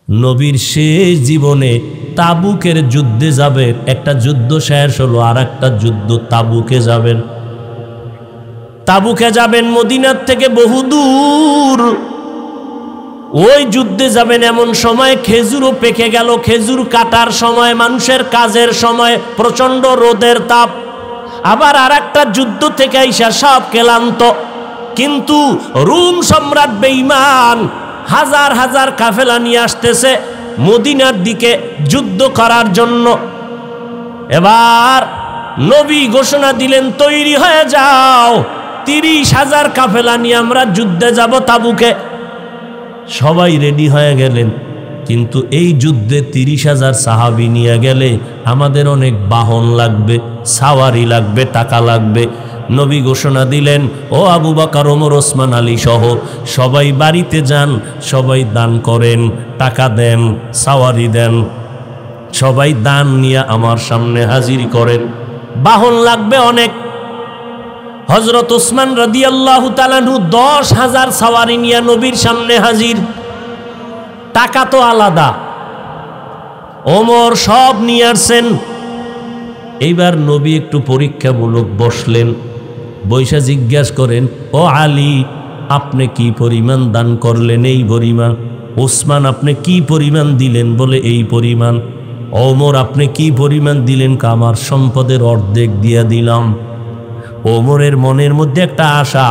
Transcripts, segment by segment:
নবীর শেষ জীবনে তাবুকের যুদ্ধে যাবেন, একটা যুদ্ধ শেষ হলো আর একটা যুদ্ধ তাবুকে যাবেন। তাবুকে যাবেন মদিনার থেকে বহুদূর, ওই যুদ্ধে যাবেন এমন সময় খেজুরও পেকে গেল, খেজুর কাটার সময়, মানুষের কাজের সময়, প্রচন্ড রোদের তাপ। আবার আর একটা যুদ্ধ থেকে আইসা সব ক্লান্ত, কিন্তু রোম সম্রাট বেঈমান হাজার হাজার কাফেলা নিয়ে আসতেছে মদিনার দিকে যুদ্ধ করার জন্য। এবার নবী ঘোষণা দিলেন, তৈরি হয়ে যাও, 30,000 কাফেলা নিয়ে আমরা যুদ্ধে যাব তাবুকে। সবাই রেডি হয়ে গেলেন, কিন্তু এই যুদ্ধে 30,000 সাহাবী নিয়ে গেলে আমাদের অনেক বাহন লাগবে, সাওয়ারি লাগবে, টাকা লাগবে। নবী ঘোষণা দিলেন, ও আবু বকর, ওমর, ওসমান, আলী সহ সবাই বাড়িতে যান, সবাই দান করেন, টাকা দেন, সাওয়ারি দেন, সবাই দান নিয়ে আমার সামনে হাজির করেন, বাহন লাগবে অনেক। হযরত ওসমান রাদিয়াল্লাহু তাআলা আনহু 10,000 সাওয়ারি নিয়ে নবীর সামনে হাজির, টাকা তো আলাদা। ওমর সব নিয়ে আসছেন। এইবার নবী একটু পরীক্ষামূলক বসলেন, বৈশা জিজ্ঞাসা করেন, ও আলী, আপনি কি পরিমাণ দান করলেন? এই পরিমাণ। ওসমান, আপনি কি পরিমাণ দিলেন? বলে এই পরিমাণ। ওমর, আপনি কি পরিমাণ দিলেন? আমার সম্পদের অর্ধেক দিয়া দিলাম। ওমরের মনের মধ্যে একটা আশা,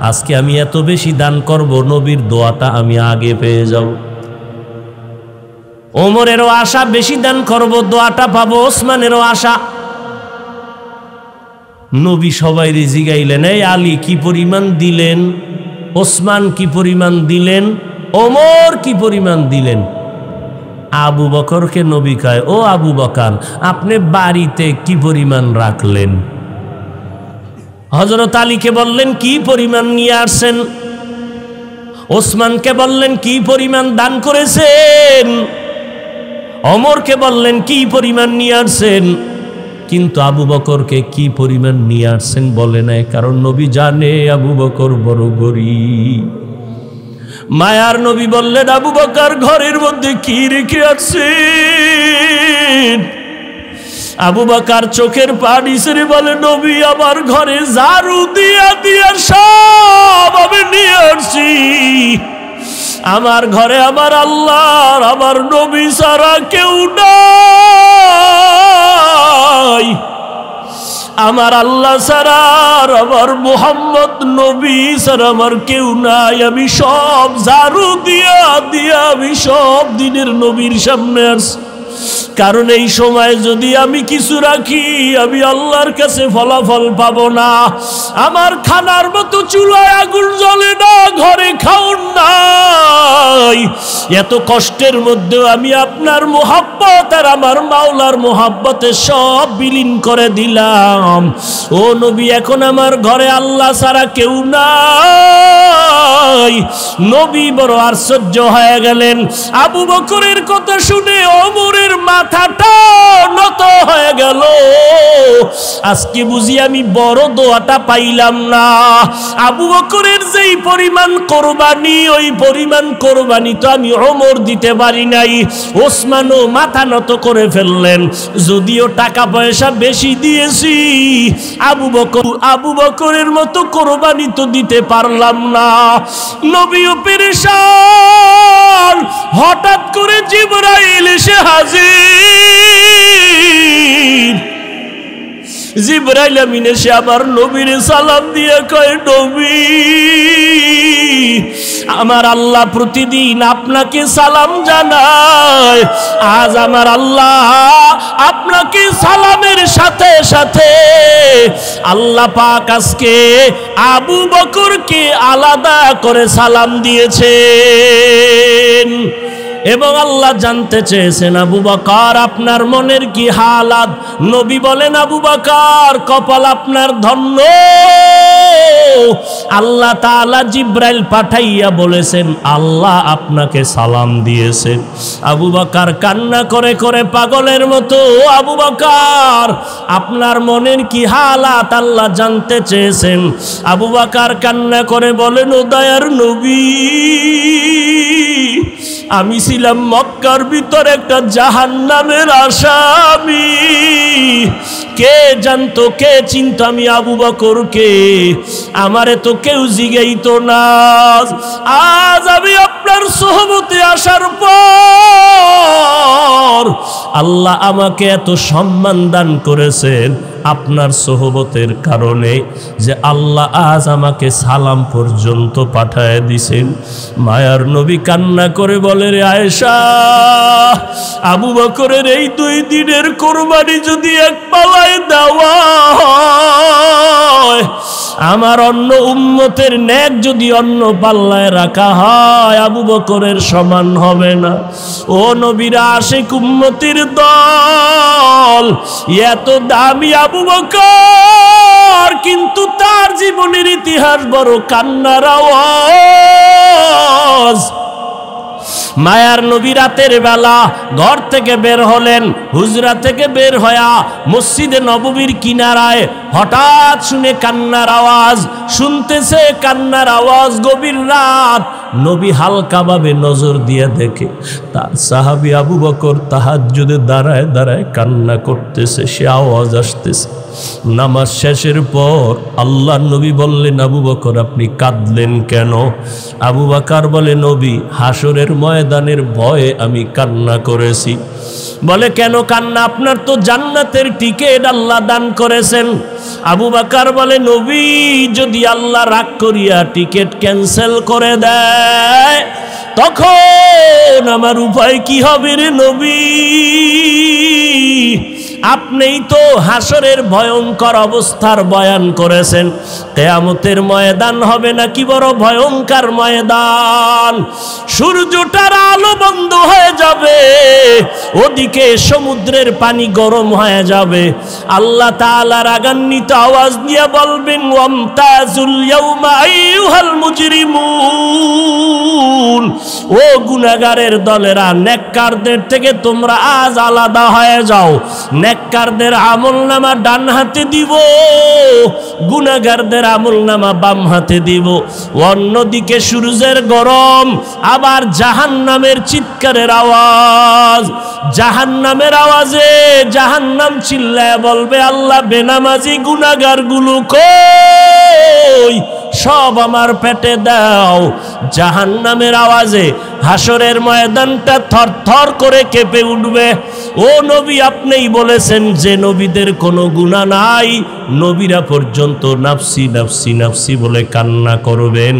আজকে আমি এত বেশি দান করব, নবীর দোয়াটা আমি আগে পেয়ে যাব। ওমরেরও আশা, বেশি দান করব, দোয়াটা পাবো। ওসমানেরও আশা। নবী সবাই জিগাইলেন, এই আলী কি পরিমাণ দিলেন? ওসমান কি পরিমাণ দিলেন? ওমর কি পরিমাণ দিলেন? আবু বকরকে নবী কয়, ও আবু বকর, আপনি বাড়িতে কি পরিমাণ রাখলেন? হযরত আলীকে বললেন, কি পরিমাণ নিয়ে আসছেন? ওসমানকে বললেন, কি পরিমাণ দান করেছেন? ওমরকে বললেন, কি পরিমাণ নিয়ে আসছেন? কিন্তু আবু বকরকে কি পরিমাণ নিয়ে আসছেন বলে নাই, কারণ নবী জানে আবু বকর বড় গরীব। মায়ার নবী বললেন, আবু বকর ঘরের মধ্যে কি রেখে আসছেন? আবু বকর চোখের পানি ছেড়ে বলে, নবী, আমার ঘরে ঝাড়ু দিয়া দিয়া সব আমি নিয়ে আসছি। আমার ঘরে আমার আল্লাহর, আমার নবী ছাড়া কেউ নাই। আমার আল্লাহ ছাড়া, আমার মুহাম্মদ নবী ছাড়া আমার কেউ নাই। আমি সব ঝাড়ু দিয়া দিয়া আমি সব দিনের নবীর সামনে আসছি, কারণ এই সময় যদি আমি কিছু রাখি, আমি আল্লাহর কাছে ফলাফল পাবো না। আমার খানার মতো চুলায় আগুন জ্বলে না, ঘরে খাওন নাই। এত কষ্টের মধ্যেও আমি আপনার মোহাব্বত আর আমার মাওলার মোহাব্বতে সব বিলীন করে দিলাম। ও নবী, এখন আমার ঘরে আল্লাহ ছাড়া কেউ নাই। নবী বড় আশ্চর্য হয়ে গেলেন। আবু বকরের কথা শুনে ওমরের মাথাটা নত হয়ে গেল। আজকে বুঝি আমি বড় দোয়াটা পাইলাম না। আবু বকরের যেই পরিমাণ কোরবানি, ওই পরিমাণ কোরবানি তো আমি ওমর দিতে পারি নাই। ওসমানও মাথা নত করে ফেললেন, যদিও টাকা পয়সা বেশি দিয়েছি, আবু বকরের মতো কোরবানি তো দিতে পারলাম না। নবীও পেরেশান। হঠাৎ করে জিবরাইল এসে হাজির। জিবরাইল আমিন এসে আমার নবীর সালাম দিয়ে কয়, নবী, আমার আল্লাহ প্রতিদিন আপনাকে সালাম জানায়। আজ আমার আল্লাহ আপনাকে সালামের সাথে সাথে আল্লাহ পাক আজকে আবু বকরকে আলাদা করে সালাম দিয়েছেন। এবং আল্লাহ জানতে চেয়েছেন, আবু বকর, আপনার মনের কি হালাত? নবী বলেন, আবু বকর, কপাল আপনার ধন্য। আল্লাহ তাআলা জিবরাইল পাঠাইয়া বলেছেন, আল্লাহ আপনাকে সালাম দিয়েছেন। আবু বকর কান্না করে করে পাগলের মতো, আবু বকর, আপনার মনের কি হালাত আল্লাহ জানতে চেয়েছেন। আবু বকর কান্না করে বলেন, ও দয়ার নবী, আমি ছিলাম মক্কার ভিতরে একটা জাহান্নামের আসামি। কে জানতো, কে চিনতো আমি আবু বকরকে? আমারে তো কেউ জিগাইতো না। আজ আমি আপনার সোহবতে আসার পর আল্লাহ আমাকে এত সম্মান দান করেছেন আপনার সোহবতের কারণে, যে আল্লাহ আজ আমাকে সালাম পর্যন্ত পাঠায় দিছেন। মায়ার নবী কান্না করে বলে, রে আয়েশা, আবু বকরের এই 2 দিনের কোরবানি যদি এক পালায় দেওয়া হয়, আমার অন্য উম্মতের নেক যদি অন্য পাল্লায় রাখা হয়, আবু বকরের সমান হবে না। ও নবীর আশিক উম্মতির দল, এত দামি আবু বকর, কিন্তু তার জীবনের ইতিহাস বড় কান্নার আওয়াজ। মায়ার নবী রাতের বেলা ঘর থেকে বের হলেন, হুজরা থেকে বের হয়া মসজিদে নববীর কিনারায় হঠাৎ শুনে কান্নার আওয়াজ, শুনতেছে কান্নার আওয়াজ। গভীর রাত, নবী হালকাভাবে নজর দিয়ে দেখে তার সাহাবী আবু বকর তাহাজ্জুদে দাঁড়ায় দাঁড়ায় কান্না করতেছে, সে আওয়াজ আসতেছে। নামাজ শেষের পর আল্লাহর নবী বললেন, আবু বকর আপনি কাঁদলেন কেন? আবু বকর বলে, নবী, হাসরের ময়দানের ভয়ে আমি কান্না করেছি। বলে, কেন কান্না? আপনার তো জান্নাতের টিকিট আল্লাহ দান করেছেন। আবু বকর বলে, নবী, যদি আল্লাহ রাগ করিয়া টিকিট ক্যান্সেল করে দেয় তখন আমার উপায় কি হবে রে নবী? আপনিই তো হাসরের ভয়ঙ্কর অবস্থার বয়ান করেছেন। কিয়ামতের ময়দান হবে নাকি বড় ভয়ঙ্কর ময়দান। সূর্যটার আলো বন্ধ হয়ে যাবে, ওদিকে সমুদ্রের পানি গরম হয়ে যাবে। আল্লাহ তাআলা রাগান্বিত আওয়াজ দিয়ে বলবেন, ওয়ামতাজুল ইয়াউমা আইয়ুহাল মুজরিমুন, ও গুনাহগারের দলেরা, নেককারদের থেকে তোমরা আজ আলাদা হয়ে যাও। নেককারদের আমলনামা ডান হাতে দিব, গুনাহগারদের আমলনামা বাম হাতে দিব। অন্যদিকে সূর্যের গরম, আবার জাহান্নামের চিৎকারের আওয়াজ। জাহান্নামের আওয়াজে জাহান্নাম চিল্লায় বলবে, আল্লাহ, বেনামাজি গুনাহগারগুলো কই? সব আমার পেটে দাও। জাহান্নামের আওয়াজে হাসরের ময়দানটা থরথর করে কেঁপে উঠবে। ও নবী, আপনিই বলেছেন যে নবীদের কোনো গুনাহ নাই, নবীরা পর্যন্ত নাফসি নাফসি নাফসি বলে কান্না করবেন,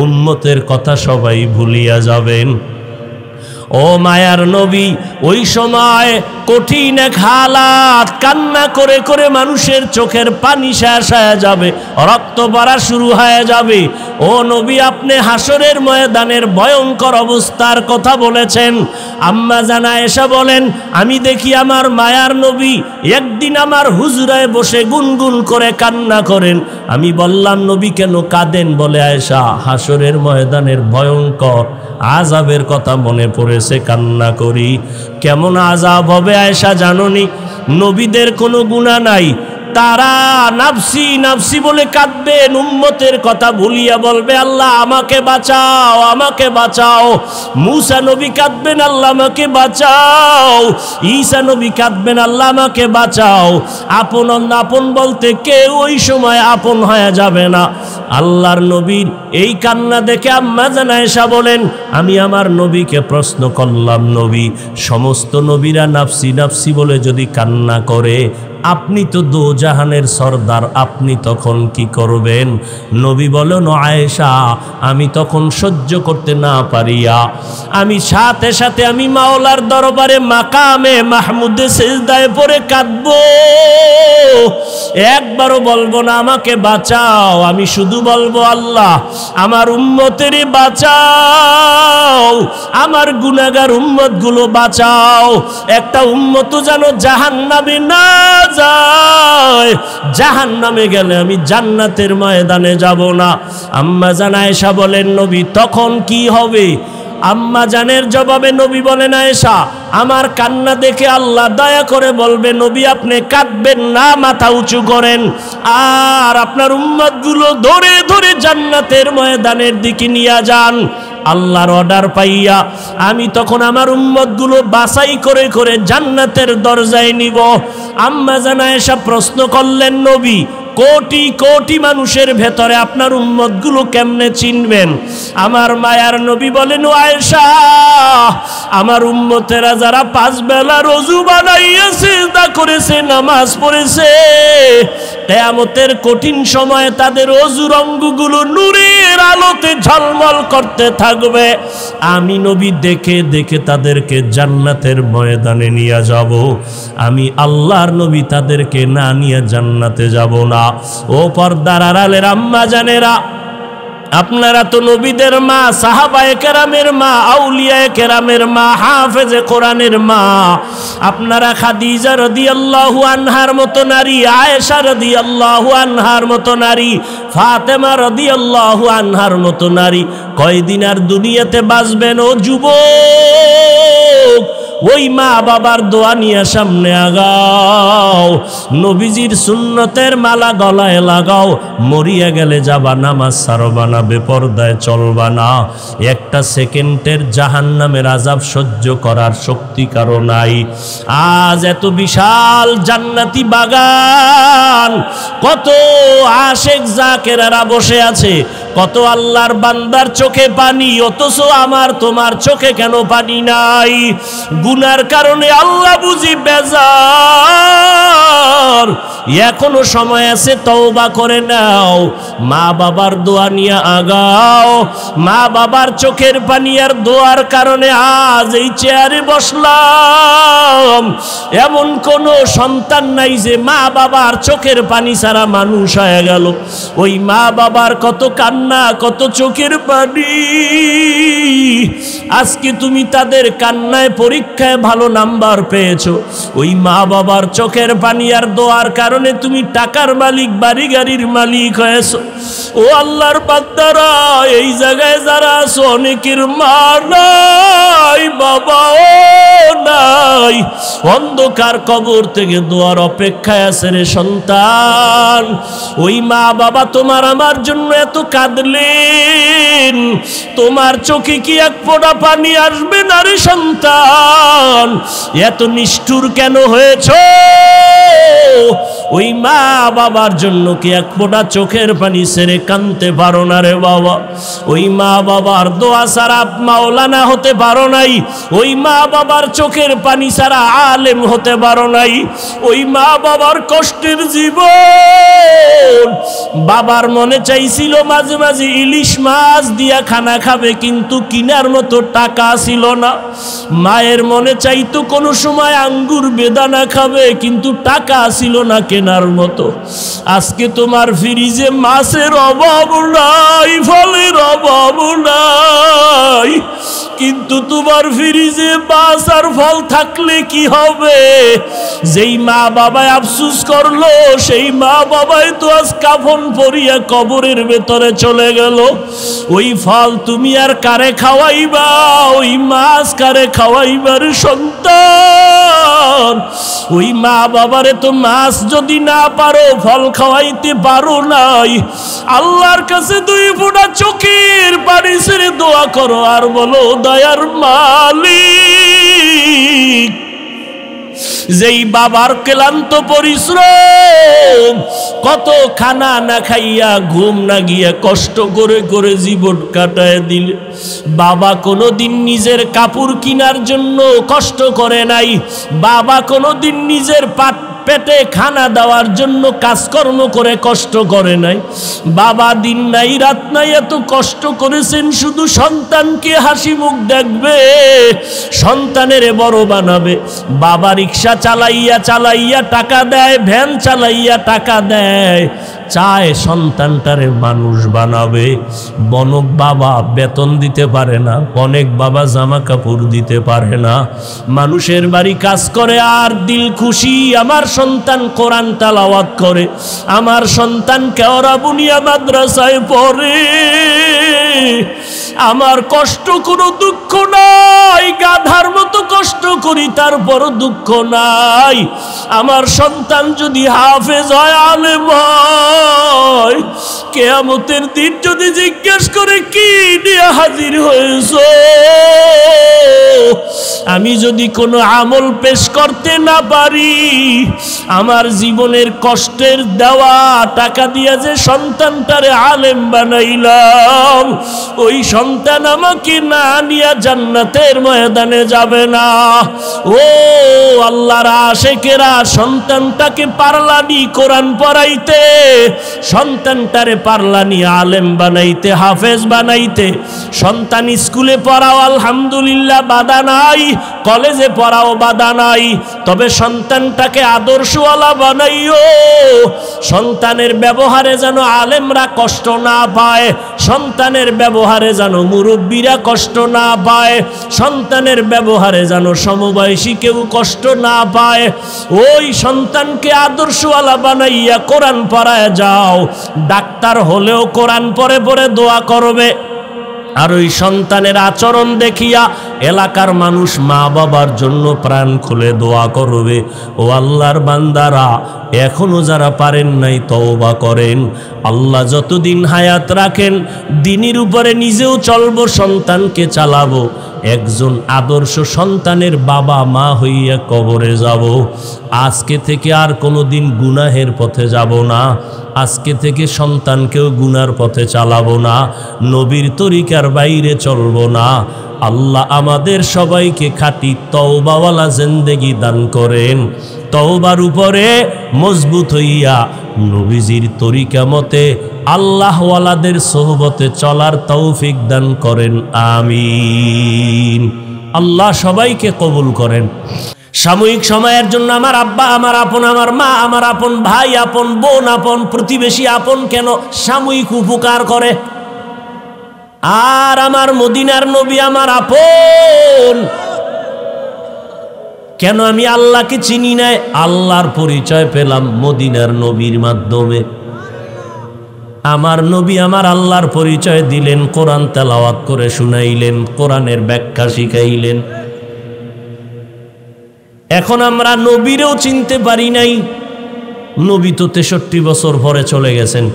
উম্মতের কথা সবাই ভুলিয়া যাবেন। ও মায়ার নবী, ওই সময় কঠিন এক হালাত, কান্না করে করে মানুষের চোখের পানি শেষ হয়ে যাবে, রক্ত পড়া শুরু হয়ে যাবে। ও নবী, আপনি হাসরের ময়দানের ভয়ঙ্কর অবস্থার কথা বলেছেন। আম্মা জান আয়েশা বলেন, আমি দেখি আমার মায়ার নবী একদিন আমার হুজরায় বসে গুনগুন করে কান্না করেন। আমি বললাম, নবী কেন কাঁদেন? বলে, আয়েশা, হাসরের ময়দানের ভয়ঙ্কর আযাবের কথা মনে পড়েছে, কান্না করি। কেমন আযাব হবে আয়েশা জানোনি? নবীদের কোনো গুনাহ নাই, তারা নাফসি নাফসি বলে কাঁদবেন, উম্মতের কথা ভুলিয়া বলবে, আল্লাহ আমাকে বাঁচাও, আমাকে বাঁচাও। মূসা নবী কাঁদবেন, আল্লাহ আমাকে বাঁচাও। ঈসা নবী কাঁদবেন, আল্লাহ আমাকে বাঁচাও। আপন আপন বলতে কেউ ওই সময় আপন হয়ে যাবে না। আল্লাহর নবীর এই কান্না দেখে আম্মা জান আয়েশা বলেন, আমি আমার নবীকে প্রশ্ন করলাম, নবী, সমস্ত নবীরা নাফসি নাফসি বলে যদি কান্না করে, আপনি তো দোজাহানের সর্দার, আপনি তখন কি করবেন? নবী বলেন, আয়েশা, আমি তখন সহ্য করতে না পারিয়া আমি সাথে সাথে আমি মাওলার দরবারে মাকামে মাহমুদে সিজদায় পড়ে কাঁদব। একবারও বলবো না আমাকে বাঁচাও, আমি শুধু বলবো, আল্লাহ আমার উম্মতেরই বাঁচাও, আমার গুনাহগার উম্মতগুলো বাঁচাও। একটা উম্মতও যেন জাহান্নামে না যায়, জাহান্নামে গেলে আমি জান্নাতের ময়দানে যাব না। আম্মা জান আয়েশা বলেন, নবী তখন কি হবে? আম্মা জানের জবাবে নবী বলেন, আয়েশা, আমার কান্না দেখে আল্লাহ দয়া করে বলবে, নবী আপনি কাঁদবেন না, মাথা উঁচু করেন, আর আপনার উম্মতগুলো ধরে ধরে জান্নাতের ময়দানের দিকে নিয়ে যান। আল্লাহর অর্ডার পাইয়া আমি তখন আমার উম্মতগুলো বাছাই করে করে জান্নাতের দরজায় নিব। আম্মা জান আয়েশা প্রশ্ন করলেন, নবী কোটি কোটি মানুষের ভেতরে আপনার উম্মতগুলো কেমনে চিনবেন? আমার মায়ার নবী বলেন, ও আয়েশা, আমার উম্মতেরা যারা 5 বেলা রোজু বানাইয়া সিজদা করেছে, নামাজ পড়েছে, কিয়ামতের কঠিন সময়ে তাদের ওযুর অঙ্গগুলো নূরের আলোতে ঝলমল করতে থাকবে। আমি নবী দেখে দেখে তাদেরকে জান্নাতের ময়দানে নিয়ে যাব। আমি আল্লাহর নবী তাদেরকে না নিয়ে জান্নাতে যাব না। ও পর্দার আড়ালের আম্মা জানেরা, আপনারা তো নবীদের মা, সাহাবায়ে কেরামের মা, আউলিয়ায়ে কেরামের মা, হাফেজে কোরআনের মা। আপনারা খাদিজা রাদিয়াল্লাহু আনহার মতো নারী, আয়েশা রাদিয়াল্লাহু আনহার মতো নারী, ফাতেমা রাদিয়াল্লাহু আনহার মতো নারী কয়দিন আর দুনিয়াতে বাঁচবেন? ও যুবক, ওই মা বাবার দোয়া নিয়ে সামনে আগাও, নবীজির সুন্নতের মালা গলায় লাগাও। মরিয়া গেলে যাবা, নামাজ ছাড়বা না, বেপরদায় চলবা না। একটা সেকেন্ডের জাহান্নামের আযাব সহ্য করার শক্তি কারো নাই। আজ এত বিশাল জান্নাতি বাগান, কত আশেক জাকেরারা বসে আছে, কত আল্লাহর বান্দার চোখে পানি, অথচ আমার তোমার চোখে কেন পানি নাই? গুনার কারণে আল্লাহ বুঝি বেজার। এখনো সময় আছে, তওবা করে নাও, মা বাবার দোয়া নিয়ে আগাও। মা বাবার চোখের পানি আর দোয়ার কারণে আজ এই চেয়ারে বসলাম। এমন কোন সন্তান নাই যে মা বাবার চোখের পানি ছাড়া মানুষ হয়ে গেল। ওই মা বাবার কত কান্না, কত চোখের পানি। আজকে তুমি তাদের কান্নায় পরীক্ষায় ভালো নাম্বার পেয়েছো। ওই মা বাবার চোখের পানি আর দোয়ার কারণে তুমি টাকার মালিক, বাড়ি গাড়ির মালিক হয়েছো। ও আল্লাহর বান্দারা, এই জায়গায় যারা আছো, অনেকের মা নাই, বাবাও নাই, অন্ধকার কবর থেকে দোয়ার অপেক্ষায় আছে রে সন্তান। ওই মা বাবা তোমার আমার জন্য এত কাঁদলেন, তোমার চোখে কি এক ফোঁটা পানি আসবে না রে সন্তান? এত নিষ্ঠুর কেন হয়েছো? ওই মা বাবার জন্য কি এক ফোঁটা চোখের পানি ছেড়ে কাঁদতে পারো না রে বাবা? ওই মা বাবার দোয়া ছাড়া মাওলানা হতে পারো নাই, ওই মা বাবার চোখের পানি ছাড়া আলেম হতে পারো নাই। ওই মা বাবার কষ্টের জীবন। বাবার মনে চাইছিল মাঝে মাঝে ইলিশ মাছ দিয়া খানা খাবে, কিন্তু কিনার মতো টাকা ছিল না। মায়ের মনে চাইতো কোনো সময় আঙ্গুর বেদানা খাবে, কিন্তু টাকা ছিল না কেনার মতো। আজকে তোমার ফ্রিজে মাছের অভাব নাই, ফলের অভাব নাই, কিন্তু তোমার ফ্রিজে মাছ আর ফল থাকলে কি হবে? যেই মা বাবায় আফসুস করলো, সেই মা বাবাই তো আজ কাফন পরিয়া কবরের ভেতরে চলে গেল। ওই ফল তুমি আর কারে খাওয়াইবা? ওই মাছ কারে খাওয়াইবার সন্তান? ওই মা বাবারে তো মাছ যদি না পারো, ফল খাওয়াইতে পারো নাই। আল্লাহর কাছে 2 ফোঁটা চোখের পানি ছেড়ে দোয়া করো আর বলো, দয়ার মালিক, যেই বাবার ক্লান্ত পরিশ্রম, কত খানা না খাইয়া, ঘুম না গিয়া, কষ্ট করে করে জীবন কাটায় দিলে। বাবা কোনোদিন নিজের কাপড় কেনার জন্য কষ্ট করে নাই, বাবা কোনোদিন নিজের পেটে খানা দেওয়ার জন্য কাজকর্ম করে কষ্ট করে নাই। বাবা দিন নাই রাত নাই এত কষ্ট করেছেন শুধু সন্তানকে হাসি মুখ দেখবে, সন্তানের বড় বানাবে। বাবা রিক্সা চালাইয়া চালাইয়া টাকা দেয়, ভ্যান চালাইয়া টাকা দেয়, চায় সন্তানটারে মানুষ বানাবে। বনক বাবা বেতন দিতে পারে না, অনেক বাবা জামা কাপড় দিতে পারে না, মানুষের বাড়ি কাজ করে আর দিল খুশি আমার সন্তান কোরআন তেলাওয়াত করে, আমার সন্তান কেওড়া বুনিয়া মাদ্রাসায় পড়ে, আমার কষ্ট কোনো দুঃখ নাই, গাধার মতো কষ্ট করি তারপরও দুঃখ নাই। আমার সন্তান যদি হাফেজ হয়, আলেম হয়, কিয়ামতের দিন যদি জিজ্ঞেস করে কি নিয়ে হাজির হয়েছো, আমি যদি কোনো আমল পেশ করতে না পারি, আমার জীবনের কষ্টের দেওয়া টাকা দিয়ে যে সন্তানটারে আলেম বানাইলাম, ওই সন্তান আমাকে না নিয়ে জান্নাতের ময়দানে যাবে না। ও আল্লাহর আশেকেরা, সন্তানটাকে পারলানি কোরআন পড়াইতে, সন্তানটারে পারলানি আলেম বানাইতে, হাফেজ বানাইতে। সন্তান স্কুলে পড়াও আলহামদুলিল্লাহ বাধা নাই, কলেজে পড়াও বাধা নাই, তবে সন্তানটাকে আদর্শওয়ালা বানাইও। সন্তানের ব্যবহারে যেন আলেমরা কষ্ট না পায়, সন্তানের ব্যবহারে যেন মুরব্বীরা কষ্ট না পায়, সন্তানের ব্যবহারে যেন সমবয়সী কেউ কষ্ট না পায়। ওই সন্তানকে আদর্শওয়ালা বানাইয়া কোরআন পড়ায় যাও। ডাক্তার হলেও কোরআন পড়ে পড়ে দোয়া করবে, আর ওই সন্তানের আচরণ দেখিয়া এলাকার মানুষ মা বাবার জন্য প্রাণ খুলে দোয়া করবে। ও আল্লাহর বান্দারা, এখনো যারা পারেন নাই তওবা করেন। আল্লাহ যতদিন হায়াত রাখেন, দ্বীনের উপরে নিজেও চলবো, সন্তানকে চালাবো। একজন আদর্শ সন্তানের বাবা মা হইয়া কবরে যাব। আজকে থেকে আর কোনোদিন গুনাহের পথে যাব না, আজকে থেকে সন্তানকেও গুনার পথে চালাবো না, নবীর তরিকার বাইরে চলবো না। আল্লাহ আমাদের সবাইকে খাঁটি তওবাওয়ালা জিন্দেগি দান করেন। তওবার উপরে মজবুত হইয়া নবীজির তরিকা মতে আল্লাহওয়ালাদের সোহবতে চলার তৌফিক দান করেন, আমিন। আল্লাহ সবাইকে কবুল করেন। সাময়িক সময়ের জন্য আমার আব্বা আমার আপন, আমার মা আমার আপন, ভাই আপন, বোন আপন, প্রতিবেশী আপন কেন, সাময়িক উপকার করে। আর আমার মদিনার নবী আমার আপন কেন? আমি আল্লাহকে চিনি নাই, আল্লাহর পরিচয় পেলাম মদিনার নবীর মাধ্যমে। আমার নবী আমার আল্লাহর পরিচয় দিলেন, কোরআন তেলাওয়াত করে শুনাইলেন, কোরআনের ব্যাখ্যা শিখাইলেন। এখন আমরা নবীরেও চিনতে পারি নাই। নবী তো 63 বছর পরে চলে গেছেন।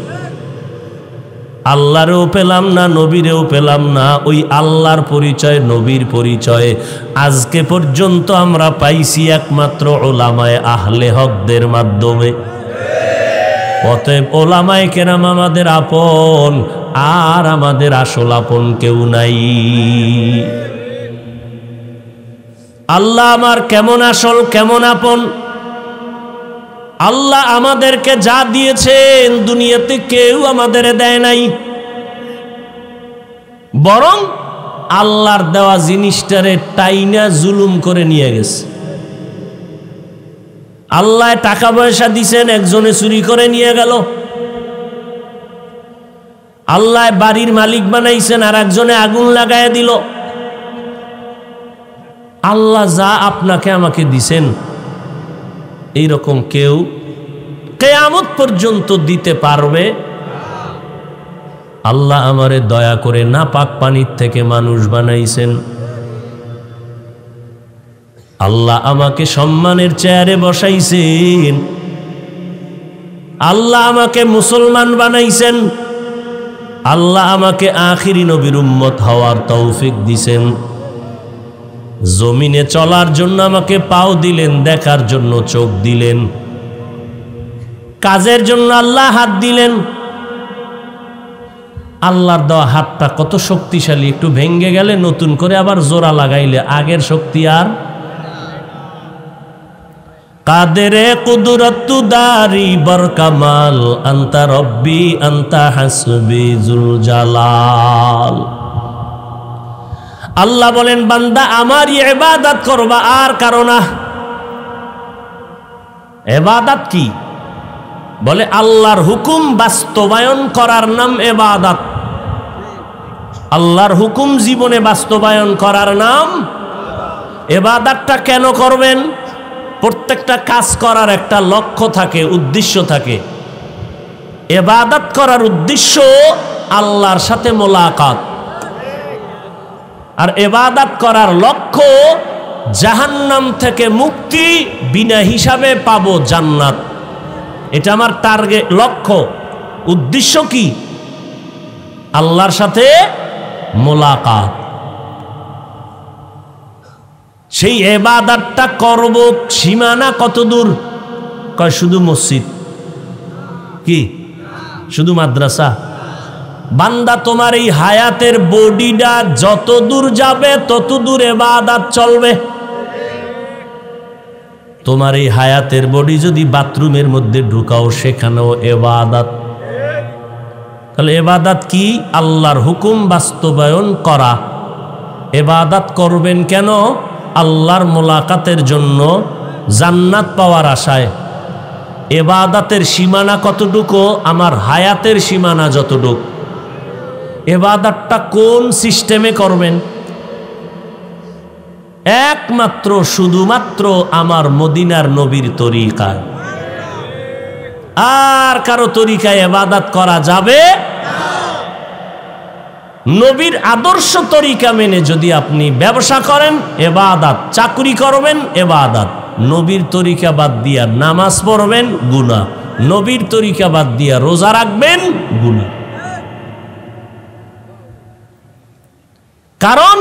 আল্লাহরেও পেলাম না, নবীরেও পেলাম না। ওই আল্লাহর পরিচয়, নবীর পরিচয় আজকে পর্যন্ত আমরা পাইছি একমাত্র ওলামায়ে আহলে হকদের মাধ্যমে। অতএব ওলামায়ে কেরাম আমাদের আপন, আর আমাদের আসল আপন কেউ নাই। আল্লাহ আমার কেমন আসল, কেমন আপন? আল্লাহ আমাদেরকে যা দিয়েছেন দুনিয়াতে কেউ আমাদের দেয় নাই, বরং আল্লাহর দেওয়া জিনিসটারে টাইনা জুলুম করে নিয়ে গেছে। আল্লাহ টাকা পয়সা দিছেন, একজনে চুরি করে নিয়ে গেল। আল্লাহ বাড়ির মালিক বানাইছেন, আর একজনে আগুন লাগায় দিল। আল্লাহ যা আপনাকে আমাকে দিছেন, এইরকম কেউ কিয়ামত পর্যন্ত দিতে পারবে? আল্লাহ আমারে দয়া করে নাপাক পানির থেকে মানুষ বানাইছেন। আল্লাহ আমাকে সম্মানের চেয়ারে বসাইছেন। আল্লাহ আমাকে মুসলমান বানাইছেন। আল্লাহ আমাকে আখিরি নবীর উম্মত হওয়ার তৌফিক দিছেন। জমিনে চলার জন্য আমাকে পাও দিলেন, দেখার জন্য চোখ দিলেন, কাজের জন্য আল্লাহ হাত দিলেন। আল্লাহর দেওয়া হাতটা কত শক্তিশালী, একটু ভেঙ্গে গেলে নতুন করে আবার জোড়া লাগাইলে আগের শক্তি আর। কাদেরে কুদরত দারি বরকামাল, আনতা রব্বি আনতা হাসবি জুল জালাল। আল্লাহ বলেন, বান্দা আমারই ইবাদত করবা, আর কারো না। ইবাদত কি? বলে আল্লাহর হুকুম বাস্তবায়ন করার নাম ইবাদত। আল্লাহর হুকুম জীবনে বাস্তবায়ন করার নাম ইবাদতটা কেন করবেন? প্রত্যেকটা কাজ করার একটা লক্ষ্য থাকে, উদ্দেশ্য থাকে। ইবাদত করার উদ্দেশ্য আল্লাহর সাথে মোলাকাত, আর ইবাদত করার লক্ষ্য জাহান্নাম থেকে মুক্তি, বিনা হিসাবে পাবো জান্নাত। এটা আমার টার্গেট, লক্ষ্য। উদ্দেশ্য কি? আল্লাহর সাথে মোলাকাত। সেই ইবাদতটা করব, সীমানা কত দূর? কয় শুধু মসজিদ, কি শুধু মাদ্রাসা? বান্দা তোমার এই হায়াতের বডিটা যত দূর যাবে তত দূর ইবাদত চলবে। তোমার এই হায়াতের বডি যদি বাথরুমের মধ্যে ঢুকাও সেখানেও ইবাদত। তাহলে ইবাদত কি? আল্লাহর হুকুম বাস্তবায়ন করা। ইবাদত করবেন কেন? আল্লাহর মোলাকাতের জন্য, জান্নাত পাওয়ার আশায়। ইবাদতের সীমানা কতটুকু? আমার হায়াতের সীমানা যতটুকু। ইবাদতটা কোন সিস্টেমে করবেন? একমাত্র শুধুমাত্র আমার মদিনার নবীর তরিকায়। আর কারো তরিকায় ইবাদত করা যাবে? নবীর আদর্শ তরিকা মেনে যদি আপনি ব্যবসা করেন ইবাদত, চাকরি করবেন ইবাদত। নবীর তরিকা বাদ দিয়া নামাজ পড়বেন গুনাহ, নবীর তরিকা বাদ দিয়া রোজা রাখবেন গুনাহ। কারণ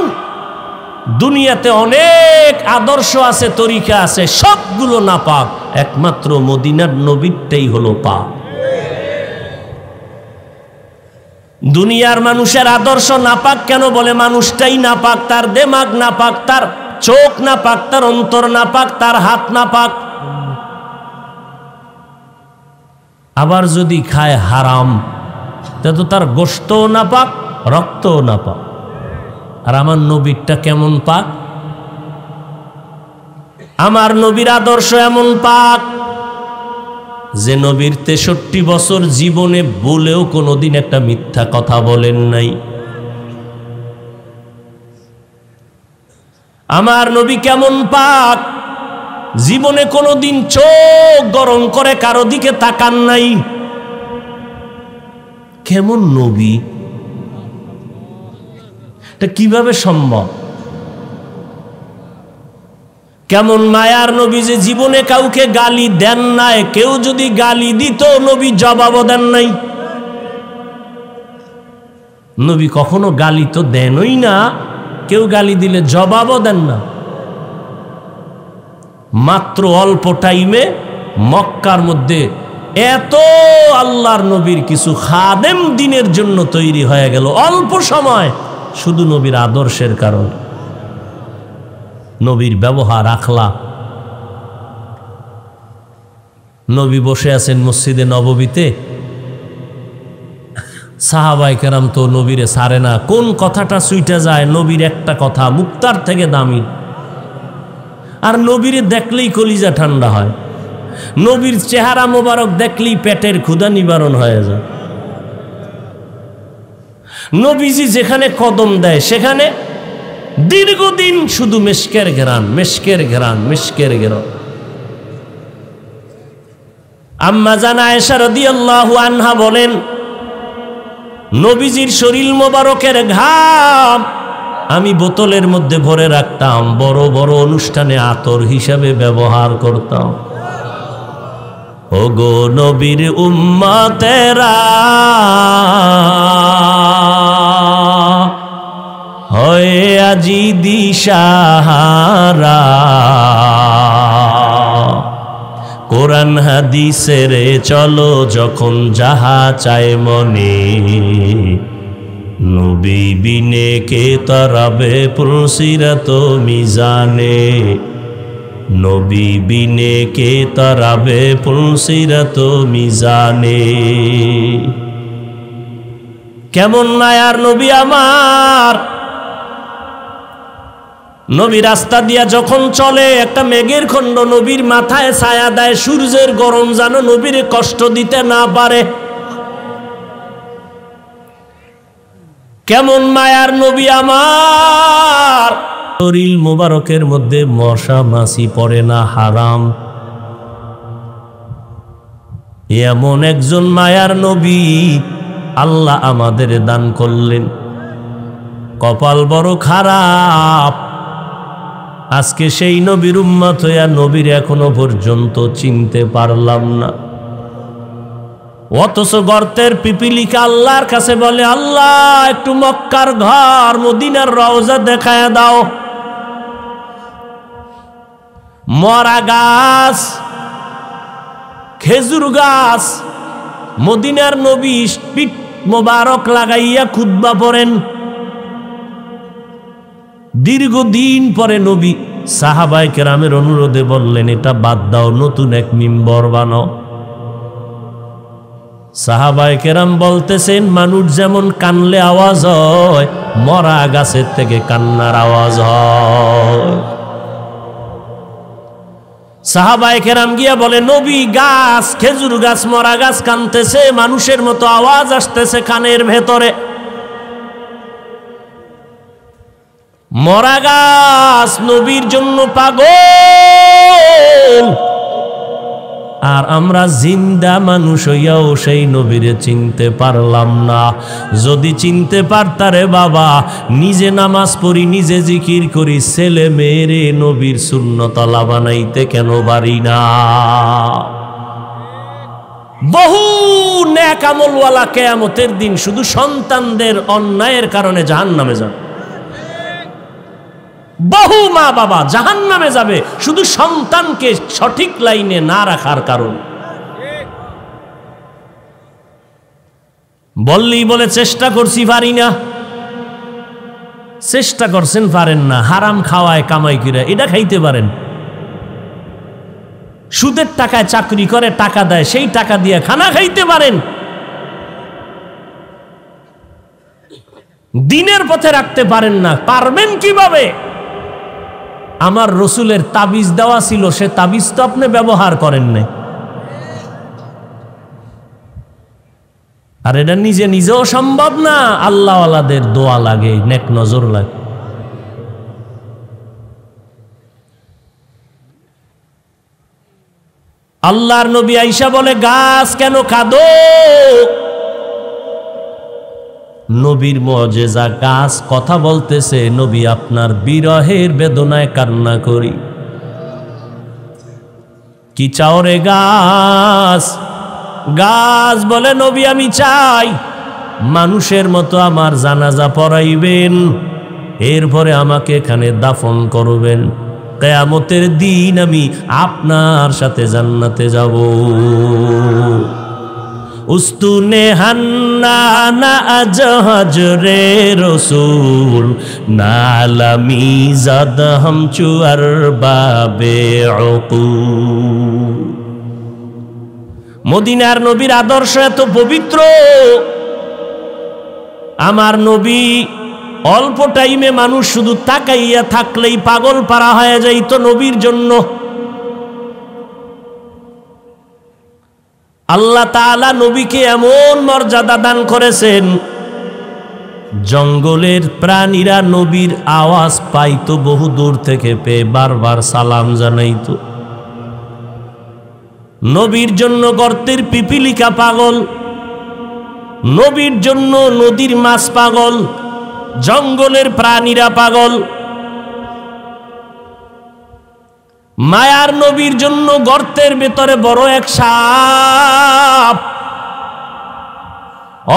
দুনিয়াতে অনেক আদর্শ আছে, তরিকা আছে, সবগুলো নাপাক, একমাত্র মদিনার নবীরটাই হলো পাক। দুনিয়ার মানুষের আদর্শ নাপাক কেন বলে? মানুষটাই নাপাক, তার দেমাগ নাপাক, তার চোখ নাপাক, তার অন্তর নাপাক, তার হাত নাপাক। আবার যদি খায় হারাম, তো তার গোশতও নাপাক, রক্তও নাপাক। আর আমার নবীরটা কেমন পাক? আমার নবীর আদর্শ এমন পাক যে নবীর 63 বছর জীবনে বলেও কোনোদিন একটা মিথ্যা কথা বলেন নাই। আমার নবী কেমন পাক? জীবনে কোনোদিন চোখ গরম করে কারো দিকে তাকান নাই। কেমন নবী? এটা কিভাবে সম্ভব? কেমন মায়ার নবী যে জীবনে কাউকে গালি দেন নাই। কেউ যদি গালি দিত নবী জবাবও দেন নাই। নবী কখনো গালি তো দেনই না, কেউ গালি দিলে জবাবও দেন না। মাত্র অল্প টাইমে মক্কার মধ্যে এত আল্লাহর নবীর কিছু খাদেম দিনের জন্য তৈরি হয়ে গেল অল্প সময়, শুধু নবীর আদর্শের কারণে, নবীর ব্যবহার আখলাক। নবী বসে আছেন মসজিদে নববীতে, সাহাবায়ে কেরাম তো নবীরে ছাড়ে না। কোন কথাটা ছুইটা যায়? নবীর একটা কথা মুক্তার থেকে দামি। আর নবীরে দেখলেই কলিজা ঠান্ডা হয়। নবীর চেহারা মোবারক দেখলেই পেটের ক্ষুধা নিবারণ হয়ে যায়। নবীজি যেখানে কদম দেয় সেখানে দীর্ঘদিন শুধু মিশকের ঘেরান, মিশকের ঘেরান, মিশকের ঘেরান। আম্মা জান আয়েশা রাদিয়াল্লাহু আনহা বলেন, নবীজির শরীর মোবারকের ঘাম আমি বোতলের মধ্যে ভরে রাখতাম, বড় বড় অনুষ্ঠানে আতর হিসাবে ব্যবহার করতাম। ওগো নবীর উম্মতেরা, হয়ে আজি দিশাহারা, কোরআন হাদিসের চলো যখন যাহা চায় মনে, নবী বিনে কে তরাবে পুলসিরাত মিজানে, নবী বিনে কে তরাবে পুলসিরাত মিজানে। কেমন মায়ার নবী আমার! নবী রাস্তা দিয়া যখন চলে একটা মেঘের খণ্ড নবীর মাথায় ছায়া দেয়, সূর্যের গরম যেন নবীর কষ্ট দিতে না পারে। কেমন মায়ার নবী আমার! শরীর মোবারকের মধ্যে মশা মাছি পড়ে না, হারাম। এমন একজন মায়ার নবী আল্লাহ আমাদের দান করলেন। কপাল বড় খারাপ, আজকে সেই নবীর উম্মত হইয়া নবীর এখনো পর্যন্ত চিনতে পারলাম না। অথচ গর্তের পিপিলিকা আল্লাহর কাছে বলে, আল্লাহ একটু মক্কার ঘর মদিনার রওজা দেখায় দাও। মরা গাছ, খেজুর গাছ, মদিনার নবী পিঠ মোবারক লাগাইয়া খুতবা পড়েন। দীর্ঘদিন পরে নবী সাহাবায়ে কেরামের অনুরোধে বললেন, এটা বাদ দাও, নতুন এক মিম্বর বানাও। সাহাবায়ে কেরাম বলতেছেন, মানুষ যেমন কানলে আওয়াজ হয়, মরা গাছের থেকে কান্নার আওয়াজ হয়। সাহাবায়ে কেরাম গিয়া বলে, নবী গাছ, খেজুর গাছ, মরা গাছ কানতেছে, মানুষের মতো আওয়াজ আসতেছে কানের ভেতরে। মরা গাছ নবীর জন্য পাগল, আর আমরা জিন্দা মানুষ হইয়াও সেই নবীরে চিনতে পারলাম না। যদি চিনতে পারতারে বাবা, নিজে নামাজ পড়ি, নিজে জিকির করি, ছেলে মেয়েরে নবীর সুন্নতলা বানাইতে কেন পারি না? বহু নেক আমলওয়ালা কিয়ামতের দিন শুধু সন্তানদের অন্যায়ের কারণে জাহান্নামে যাবে। বহু মা বাবা জাহান্নামে যাবে শুধু সন্তানকে সঠিক লাইনে না রাখার কারণে। বললেই বলে চেষ্টা করছি, পারি না। চেষ্টা করছেন, পারেন না। হারাম খাওয়ায় কামাই করে এটা খাইতে পারেন। সুদের টাকায় চাকরি করে টাকা দেয়, সেই টাকা দিয়ে খানা খাইতে পারেন। দিনের পথে রাখতে পারেন না, পারবেন কিভাবে? আমার রসুলের তাবিজ দেওয়া ছিল, সে তাবিজ তো আপনি ব্যবহার করেন নাই। আর এটা নিজে নিজেও সম্ভব না, আল্লাহওয়ালাদের দোয়া লাগে, নেক নজর লাগে। আল্লাহর নবী আয়েশা বলে, গাছ কেন কাঁদো? নবীর মুজিজা, গাছ কথা বলতেছে, নবী আপনার বিরহের বেদনায় কান্না করি। কি চাও রে গাছ? গাছ বলে, নবী আমি চাই মানুষের মতো আমার জানাজা পড়াইবেন, এরপরে আমাকে এখানে দাফন করবেন, কিয়ামতের দিন আমি আপনার সাথে জান্নাতে যাব। উস্তুনে হান্নানা আজ হজরে রসুল, নালামি জাদ হাম চুয়ার বাবে উকুল। মদিনার নবীর আদর্শ এত পবিত্র, আমার নবী অল্প টাইমে মানুষ শুধু তাকাইয়া থাকলেই পাগল পারা হয়ে যাইত নবীর জন্য। আল্লাহ তাআলা নবীকে এমন মর্যাদা দান করেছেন, জঙ্গলের প্রাণীরা নবীর আওয়াজ পাইতো বহু দূর থেকে, পেয়ে বারবার সালাম জানাইতো। নবীর জন্য গর্তের পিপিলিকা পাগল, নবীর জন্য নদীর মাছ পাগল, জঙ্গলের প্রাণীরা পাগল। মায়ার নবীর জন্য গর্তের ভেতরে বড় এক সাপ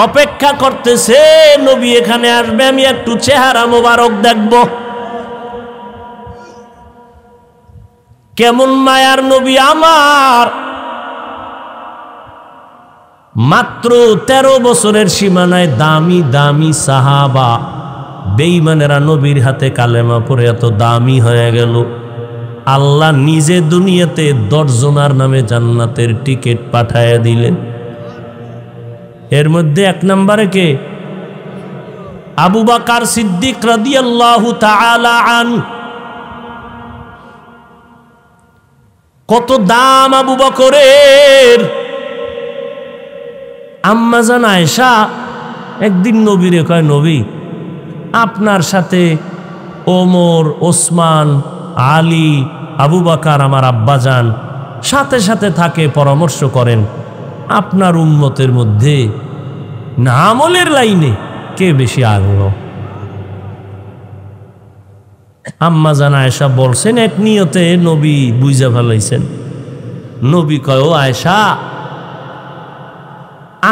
অপেক্ষা করতেছে, নবী এখানে আসবে, আমি একটু চেহারা মোবারক দেখব। কেমন মায়ার নবী আমার! মাত্র 13 বছরের সীমানায় দামি দামি সাহাবা বেঈমানেরা নবীর হাতে কালেমা পড়ে এত দামি হয়ে গেল। আল্লাহ নিজে দুনিয়াতে 10 জনের নামে জান্নাতের টিকিট পাঠায়া দিলেন। এর মধ্যে 1 নম্বরে কে? আবু বকর সিদ্দিক রাদিয়াল্লাহু তাআলা আন। কত দাম আবু বকরের! আম্মা জান আয়েশা একদিন নবীরে কয়, নবী আপনার সাথে ওমর, ওসমান, আলী, আবু বকর আমার আব্বাজান সাথে সাথে থাকে, পরামর্শ করেন, আপনার উম্মতের মধ্যে না আমলের লাইনে কে বেশি আগ্রহ? আম্মা জান আয়েশা বলছেন, এক নিয়তে নবী বুঝা ফেলাইছেন। নবী কয়, ও আয়েশা,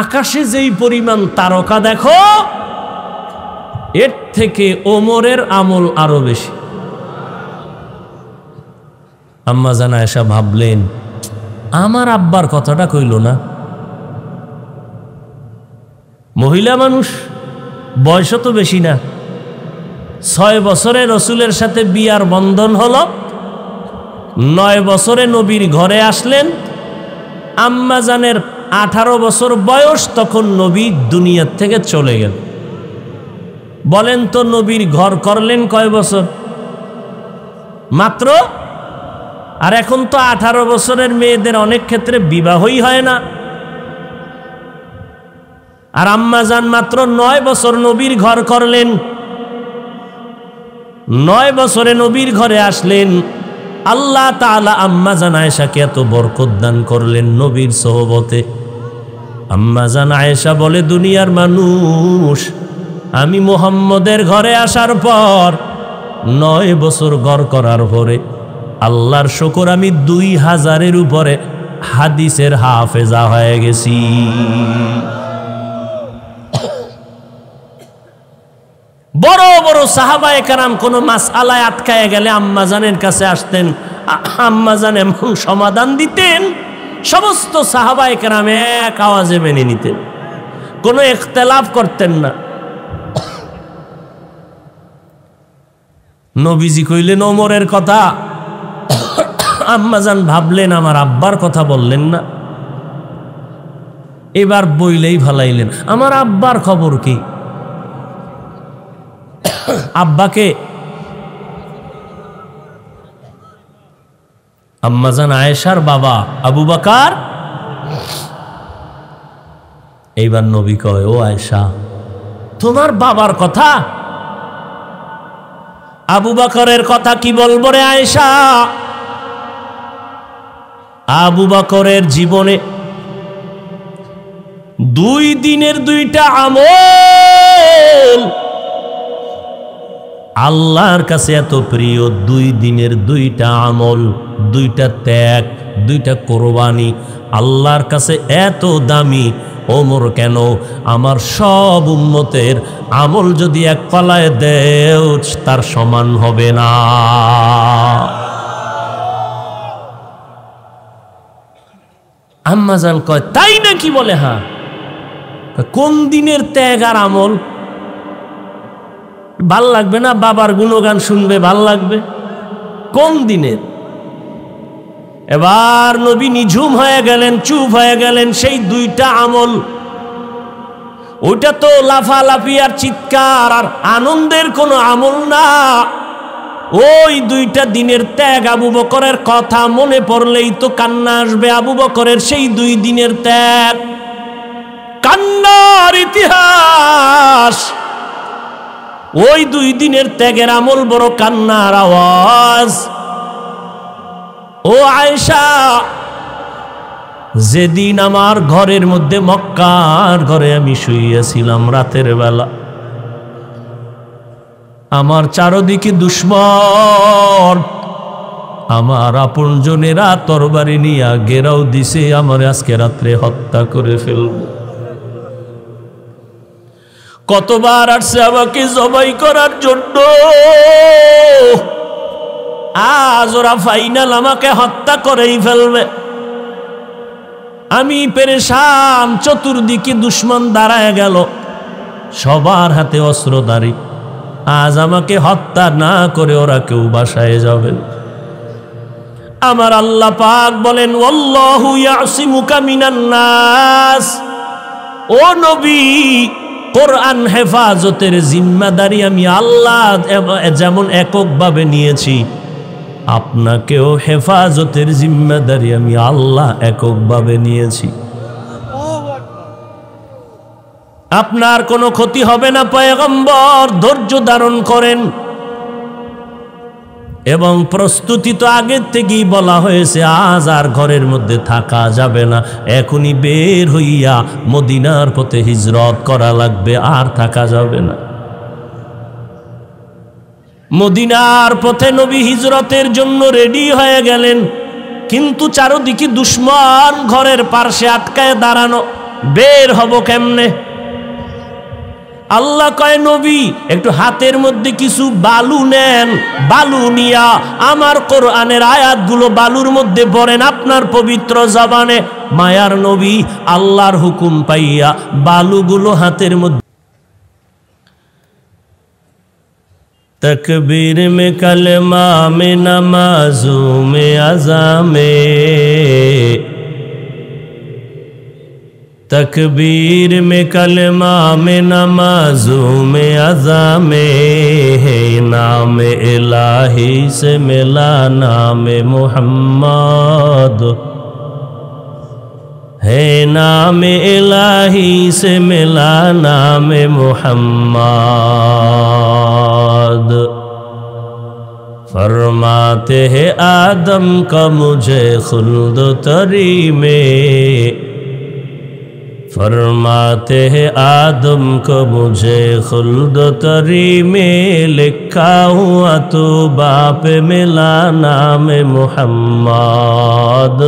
আকাশে যেই পরিমাণ তারকা দেখো, এর থেকে ওমরের আমল আরো বেশি। আম্মা জান আয়েশা ভাবলেন, আমার আব্বার কথাটা কইল না। মহিলা মানুষ, বয়স তো বেশি না, 6 বছরে রসুলের সাথে বিয়ার বন্ধন হলো, 9 বছরে নবীর ঘরে আসলেন। আম্মা জানের 18 বছর বয়স, তখন নবী দুনিয়ার থেকে চলে গেল। বলেন তো নবীর ঘর করলেন কয় বছর? মাত্র। আর এখন তো 18 বছরের মেয়েদের অনেক ক্ষেত্রে বিবাহই হয় না। আর আম্মা জান মাত্র 9 বছর নবীর ঘর করলেন, 9 বছরে নবীর ঘরে আসলেন। আল্লাহ তাআলা আম্মা জান আয়েশাকে এত বরকত দান করলেন নবীর সোহবতে। আম্মা জান আয়েশা বলে, দুনিয়ার মানুষ, আমি মুহাম্মদের ঘরে আসার পর 9 বছর ঘর করার পরে আল্লাহর শুকর, আমি 2000-এর উপরে হাদিসের হাফেজা হয়ে গেছি। বড় বড় সাহাবায়ে কেরাম কোনো মাসআলায় আটকায় গেলে আম্মা জানের কাছে আসতেন, আম্মা জান এমন সমাধান দিতেন, সমস্ত সাহাবায়ে কেরাম এক আওয়াজে মেনে নিতেন, কোনো ইখতিলাফ করতেন না। নবীজি কইলেন ওমরের কথা, আম্মা জান ভাবলেন আমার আব্বার কথা বললেন না, এবার বইলেই ভালাইলেন আমার আব্বার খবর কি। আব্বাকে আম্মা জান আয়েশার বাবা আবু বকর। এইবার নবী কয়, ও আয়েশা, তোমার বাবার কথা? আবু বকরের কথা কি বলবো রে আয়েশা? আবু বকরের জীবনে 2 দিনের 2টা আমল আল্লাহর কাছে এত প্রিয়। 2 দিনের 2টা আমল, 2টা ত্যাগ, 2টা কোরবানি আল্লাহর কাছে এত দামি। ওমর কেন? আমার সব উম্মতের আমল যদি এক পালায় দেও তার সমান হবে না। আম্মা জান কয়, তাই নাকি? বলে হ্যাঁ। কোন দিনের ত্যাগ আর আমল? ভাল লাগবে না? বাবার গুণগান শুনবে, ভাল লাগবে? কোন দিনের? এবার নবী নিঝুম হয়ে গেলেন, চুপ হয়ে গেলেন। সেই 2টা আমল, ওইটা তো লাফালাফি আর চিৎকার আর আনন্দের কোনো আমল না। ওই 2টা দিনের ত্যাগ, আবু বকরের কথা মনে পড়লেই তো কান্না আসবে। আবু বকরের সেই 2 দিনের ত্যাগ, কান্নার ইতিহাস। ওই 2 দিনের ত্যাগের আমল বড় কান্নার আওয়াজ। ও আয়েশা, যেদিন আমার ঘরের মধ্যে, মক্কার ঘরে আমি শুইয়াছিলাম রাতের বেলা, আমার চারদিকে দুশমন, আমার আপনজনেরা তরবারি নিয়ে ঘেরাও দিছে, আমার আজকে রাত্রে হত্যা করে ফেলব। কতবার আসছে আমাকে জবাই করার জন্য, আজ ওরা ফাইনাল আমাকে হত্যা করেই ফেলবে। আমি পেরেশান, চতুর্দিকে দুশমন দাঁড়ায় গেল, সবার হাতে অস্ত্রধারী। আজ আমাকে হত্যা না করে ওরা কেউ বাসায় যাবেন। আমার আল্লাহ পাক বলেন, ওয়াল্লাহু ইয়াসিমুকা মিনান নাস। ও নবী, কোরআন হেফাজতের জিম্মাদারি আমি আল্লাহ যেমন এককভাবে নিয়েছি, আপনাকেও হেফাজতের জিম্মাদারি আমি আল্লাহ এককভাবে নিয়েছি। আপনার কোনো ক্ষতি হবে না পয়গম্বর, ধৈর্য ধারণ করেন। এবং প্রস্তুতি তো আগের থেকেই বলা হয়েছে, আজ আর ঘরের মধ্যে থাকা যাবে না, এখনই বের হইয়া মদিনার পথে হিজরত করা লাগবে, আর থাকা যাবে না। মদিনার পথে নবী হিজরতের জন্য রেডি হয়ে গেলেন, কিন্তু চারদিকে দুশমন ঘরের পার্শ্বে আটকায় দাঁড়ানো। বের হব কেমনে? আল্লাহ কয় নবী একটু হাতের মধ্যে কিছু বালু নেন, বালু নিয়া আমার কোরআনের আয়াতগুলো বালুর মধ্যে পড়েন আপনার পবিত্র জবানে। মায়ার নবী আল্লাহর হুকুম পাইয়া বালুগুলো হাতের মধ্যে। तकबीर में कलमा में नमाजों में अज़ा में, तकबीर में कलमा में नमाजों में अज़ा में है नाम इलाही से मिला नाम मोहम्मद, है नाम इलाही से मिला नाम मोहम्मद। फरमाते हैं आदम का मुझे खुल्द तरी में, फरमाते हैं आदम को मुझे खुल्द तरी में, लिखा हुआ तो बाप मिला नाम मोहम्मद,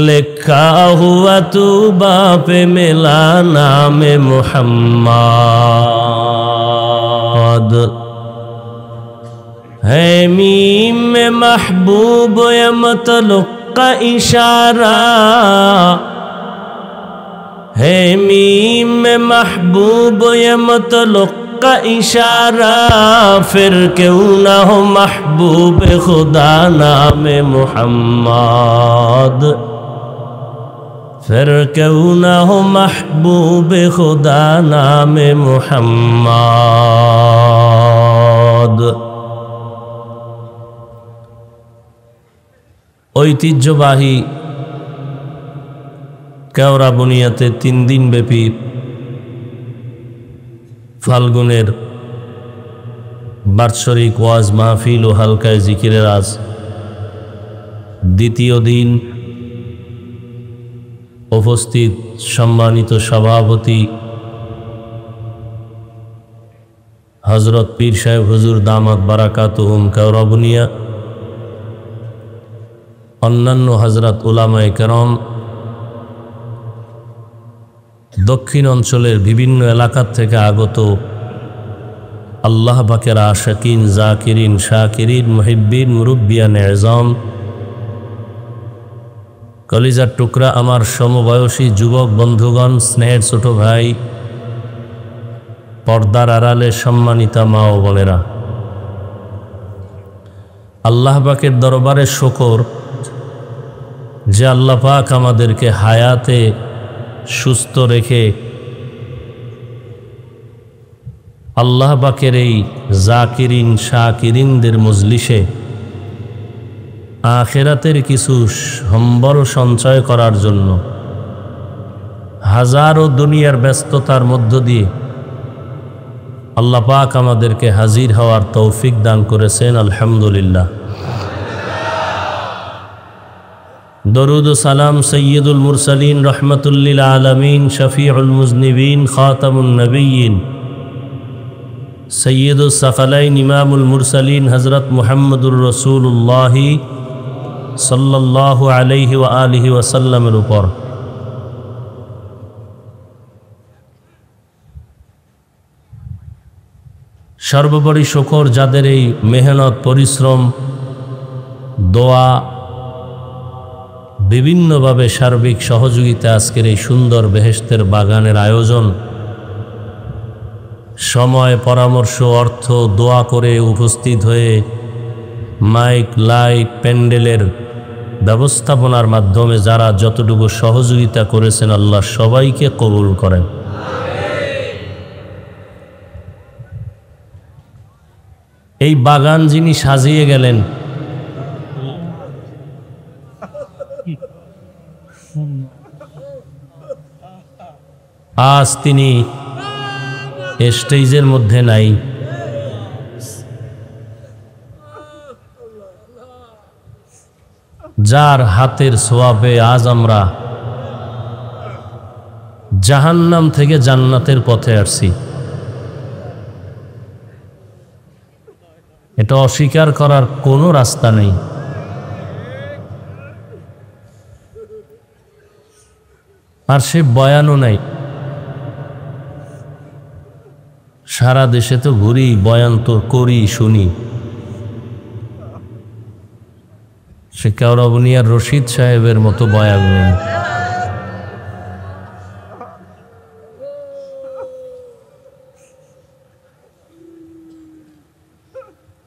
लिखा हुआ तू बाप मिला नाम मोहम्मद। है मीम में महबूब या मतलुक का इशारा, है मीम में महबूब या मतलुक का इशारा, फिर क्यों ना हो महबूब खुदा नाम मोहम्मद, फिर क्यों ना हो महबूब खुदा नाम मोहम्मद। ঐতিহ্যবাহী কেওড়া বুনিয়াতে 3 দিন ব্যাপী ফাল্গুনের বাৎসরিক ওয়াজ মাহফিল ও হালকায় জিকিরের আজ দ্বিতীয় দিন। উপস্থিত সম্মানিত সভাপতি হযরত পীর সাহেব হুজুর দামাত বারাকাতুহুম কেওড়া বুনিয়া, অন্যান্য হযরত উলামায়ে কেরাম, দক্ষিণ অঞ্চলের বিভিন্ন এলাকা থেকে আগত আল্লাহ পাকের আশিকিন, জাকিরিন, শাকিরিন, মুহিব্বিন, মুরব্বিয়ান এযম, কলিজার টুকরা আমার সমবয়সী যুবক বন্ধুগণ, স্নেহের ছোট ভাই, পর্দার আড়ালে সম্মানিতা মা ও বোনেরা, আল্লাহ পাকের দরবারে শুকর যে আল্লাহ পাক আমাদেরকে হায়াতে সুস্থ রেখে আল্লাহ পাকের এই জাকিরিন শাকিরিনদের মজলিসে আখিরাতের কিছু সম্বল সঞ্চয় করার জন্য হাজারো দুনিয়ার ব্যস্ততার মধ্য দিয়ে আল্লাহ পাক আমাদেরকে হাজির হওয়ার তৌফিক দান করেছেন। আলহামদুলিল্লাহ। দরুদ ও সালাম সৈয়দুল মুরসালিন রহমতুল্লিল আলমিন শফিউল মুজনিবিন খাতামুন নবিয়্যিন সৈয়দুস সাকালাইন ইমামুল মুরসালিন হযরত মুহাম্মদুর রাসূলুল্লাহ সাল্লাল্লাহু আলাইহি ওয়া আলিহি ওয়াসাল্লামের উপর। সর্বোপরি শুকর যাদের এই মেহনত, পরিশ্রম, দোয়া, বিভিন্নভাবে সার্বিক সহযোগিতা আজকের এই সুন্দর বেহেশতের বাগানের আয়োজন, সময়, পরামর্শ, অর্থ, দোয়া করে উপস্থিত হয়ে মাইক, লাইট, প্যান্ডেলের ব্যবস্থাপনার মাধ্যমে যারা যতটুকু সহযোগিতা করেছেন আল্লাহ সবাইকে কবুল করেন। এই বাগান যিনি সাজিয়ে গেলেন, আজ তিনি স্টেজের মধ্যে নাই, যার হাতের সোয়াবে আজ আমরা জাহান্নাম থেকে জান্নাতের পথে আসছি, এটা অস্বীকার করার কোনো রাস্তা নেই। আর সে বয়ানও নাই। সারা দেশে তো ঘুরি, বয়ান তো করি, শুনি। সে কেওড়াবুনিয়ার রশিদ সাহেবের মতো বয়ান নেই।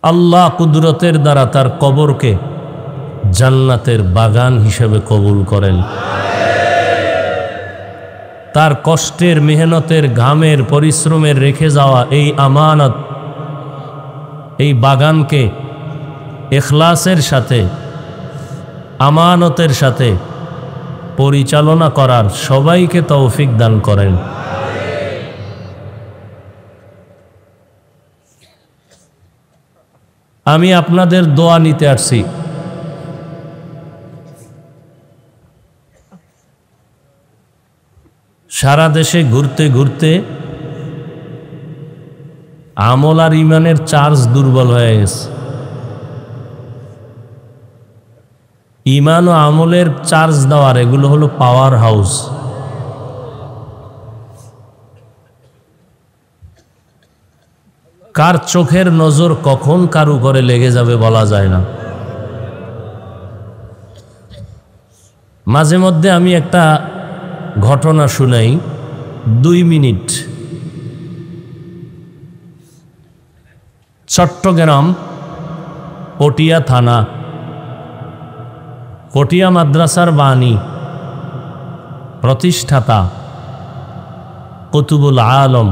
আল্লাহ কুদরতের দ্বারা তার কবরকে জান্নাতের বাগান হিসেবে কবুল করেন। তার কষ্টের, মেহনতের, ঘামের, পরিশ্রমের রেখে যাওয়া এই আমানত, এই বাগানকে ইখলাসের সাথে, আমানতের সাথে পরিচালনা করার সবাইকে তৌফিক দান করেন। আমি আপনাদের দোয়া নিতে আসছি। সারা দেশে ঘুরতে ঘুরতে আমল আর ইমানের চার্জ দুর্বল হয়ে গেছে। ইমান ও আমলের চার্জ দেওয়ার এগুলো হলো পাওয়ার হাউস। কার চোখের নজর কখন কারু করে লেগে যাবে বলা যায় না। মাঝে মধ্যে আমি একটা ঘটনা শুনাই, 2 মিনিট। চট্টগ্রাম পটিয়া থানা, পটিয়া মাদ্রাসার বাণী, প্রতিষ্ঠাতা কুতুবুল আলম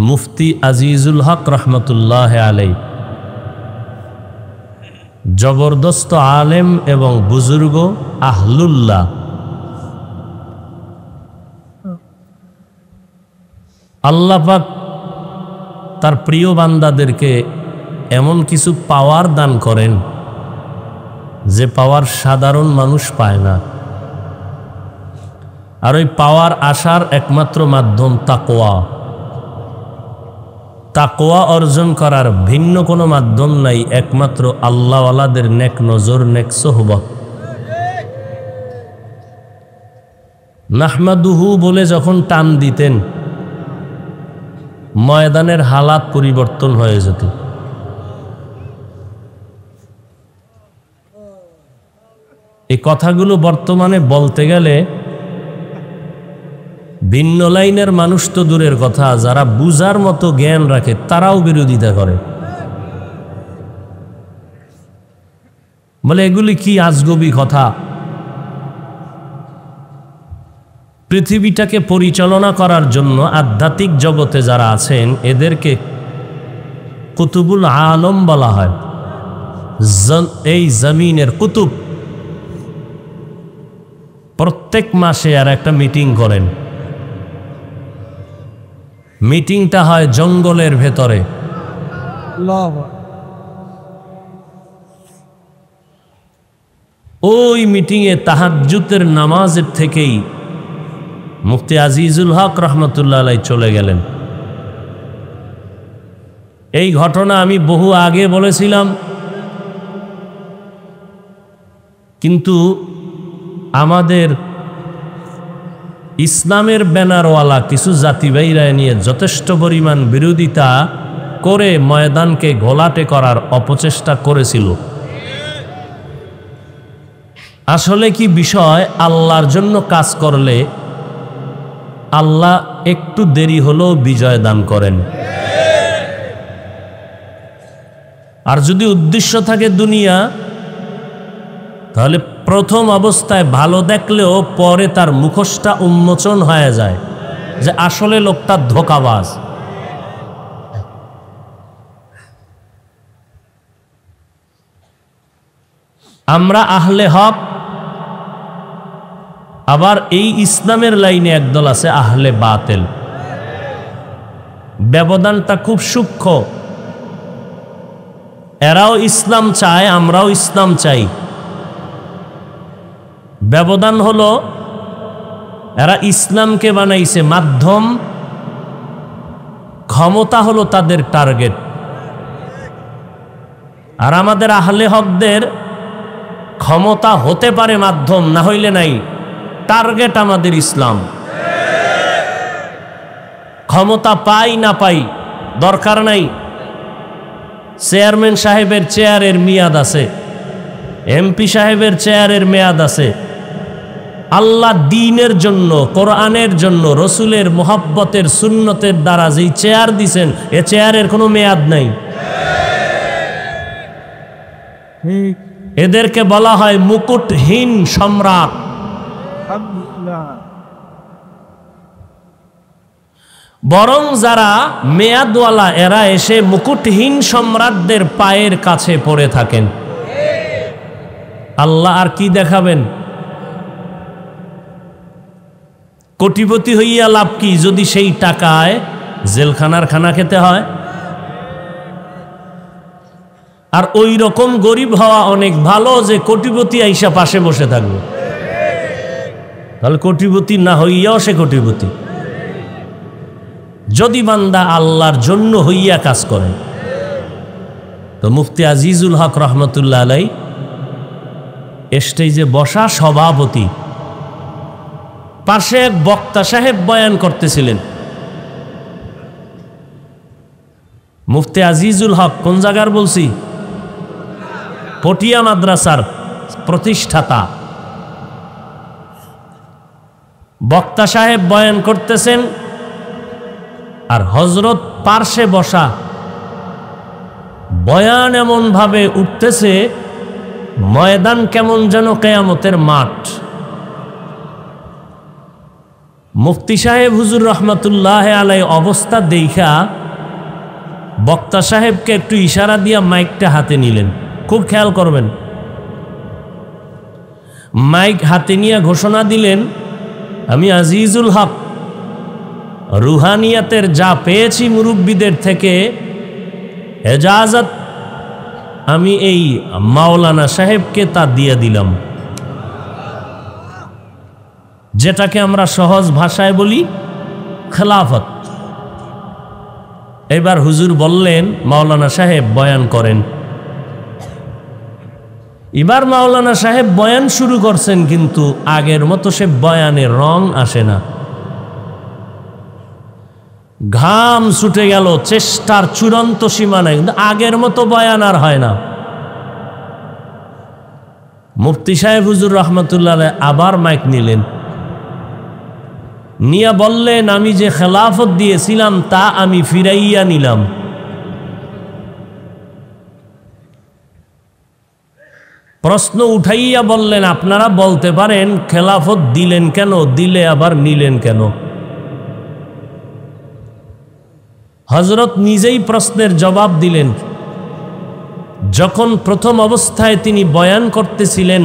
মুফতি আজিজুল হক রহমতুল্লাহ আলাই, জবরদস্ত আলেম এবং বুজুর্গ আহলুল্লাহ। আল্লাহ পাক তার প্রিয় বান্দাদেরকে এমন কিছু পাওয়ার দান করেন যে পাওয়ার সাধারণ মানুষ পায় না। আর ওই পাওয়ার আসার একমাত্র মাধ্যম তাকওয়া। তাকওয়া অর্জন করার ভিন্ন কোনো মাধ্যম নাই, একমাত্র আল্লাহওয়ালাদের নেক নজর, নেক সোহবত। নাহমাদুহু বলে যখন টান দিতেন, ময়দানের হালাত পরিবর্তন হয়ে যেত। এই কথাগুলো বর্তমানে বলতে গেলে ভিন্ন লাইনের মানুষ তো দূরের কথা, যারা বুঝার মতো জ্ঞান রাখে তারাও বিরোধিতা করে, বলে এগুলি কি আজগবি কথা। পৃথিবীটাকে পরিচালনা করার জন্য আধ্যাত্মিক জগতে যারা আছেন এদেরকে কুতুবুল আলম বলা হয়। এই জমিনের কুতুব প্রত্যেক মাসে আর একটা মিটিং করেন। মিটিংটা হয় জঙ্গলের ভেতরে। ওই মিটিংয়ে তাহাজ্জুদের নামাজের থেকেই মুফতি আজিজুল হক রহমতুল্লাহ আলাই চলে গেলেন। এই ঘটনা আমি বহু আগে বলেছিলাম, কিন্তু আমাদের ইসলামের ব্যানারওয়ালা কিছু জাতিভাইরা নিয়ে যথেষ্ট পরিমাণ বিরোধিতা করে ময়দানকে ঘোলাটে করার অপচেষ্টা করেছিল। আসলে কি বিষয়, আল্লাহর জন্য কাজ করলে আল্লাহ একটু দেরি হলেও বিজয় দান করেন। আর যদি উদ্দেশ্য থাকে দুনিয়া, তাহলে প্রথম অবস্থায় ভালো দেখলেও পরে তার মুখোশটা উন্মোচন হয়ে যায় যে আসলে লোকটা ধোঁকাবাজ। আমরা আহলে হক, আবার এই ইসলামের লাইনে একদল আছে আহলে বাতিল। ব্যবধানটা খুব সূক্ষ্ম। এরাও ইসলাম চায়, আমরাও ইসলাম চাই। ব্যবধান হলো এরা ইসলামকে বানাইছে মাধ্যম, ক্ষমতা হলো তাদের টার্গেট। আর আমাদের আহলে হকদের ক্ষমতা হতে পারে মাধ্যম, না হইলে নাই। টার্গেট আমাদের ইসলাম। ক্ষমতা পাই না পাই দরকার নাই। চেয়ারম্যান সাহেবের চেয়ারের মেয়াদ আছে, এমপি সাহেবের চেয়ারের মেয়াদ আছে। আল্লাহ দ্বীনের জন্য, কোরআনের জন্য, রসুলের মোহাব্বতের সুন্নতের দ্বারা যেই চেয়ার দিছেন, এ চেয়ারের কোনো মেয়াদ নাই। এদেরকে বলা হয় মুকুটহীন সম্রাট। বরং যারা মেয়াদওয়ালা এরা এসে মুকুটহীন সম্রাটদের পায়ের কাছে পড়ে থাকেন। আল্লাহ আর কি দেখাবেন? কোটিপতি হইয়া লাভ কি যদি সেই টাকায় জেলখানার খানা খেতে হয়? আর ওই রকম গরিব হওয়া অনেক ভালো যে কোটিপতি আইসা পাশে বসে থাকবে। তাহলে কোটিপতি না হইয়াও সে কোটিপতি, যদি বান্দা আল্লাহর জন্য হইয়া কাজ করে। তো মুফতি আজিজুল হক রহমতুল্লাহ আলাই স্টেজে বসা সভাপতি, পাশে এক বক্তা সাহেব বয়ান করতেছিলেন। মুফতি আজিজুল হক কোন জায়গার বলছি? পটিয়া মাদ্রাসার প্রতিষ্ঠাতা। বক্তা সাহেব বয়ান করতেছেন আর হযরত পার্শ্বে বসা। বয়ান এমন ভাবে উঠতেছে ময়দান কেমন যেন কিয়ামতের মাঠ। মুফতি সাহেব হুজুর রহমতুল্লাহ আলাই অবস্থা দেখা বক্তা সাহেবকে একটু ইশারা দিয়া মাইকটা হাতে নিলেন। খুব খেয়াল করবেন, মাইক হাতে নিয়ে ঘোষণা দিলেন, আমি আজিজুল হক রুহানিয়াতের যা পেয়েছি মুরব্বীদের থেকে এজাজত আমি এই মাওলানা সাহেবকে তা দিয়ে দিলাম, যেটাকে আমরা সহজ ভাষায় বলি খেলাফত। এবার হুজুর বললেন, মাওলানা সাহেব বয়ান করেন। এবার মাওলানা সাহেব বয়ান শুরু করছেন, কিন্তু আগের মতো সে বয়ানের রং আসে না। ঘাম ছুটে গেল, চেষ্টার চূড়ান্ত সীমা নাই, কিন্তু আগের মতো বয়ান আর হয় না। মুফতি সাহেব হুজুর রহমতুল্লাহ আবার মাইক নিলেন, নিয়া বললেন, আমি যে খেলাফত দিয়েছিলাম তা আমি ফিরাইয়া নিলাম। প্রশ্ন উঠাইয়া বললেন, আপনারা বলতে পারেন খেলাফত দিলেন কেন, দিলে আবার নিলেন কেন? হযরত নিজেই প্রশ্নের জবাব দিলেন। যখন প্রথম অবস্থায় তিনি বয়ান করতেছিলেন,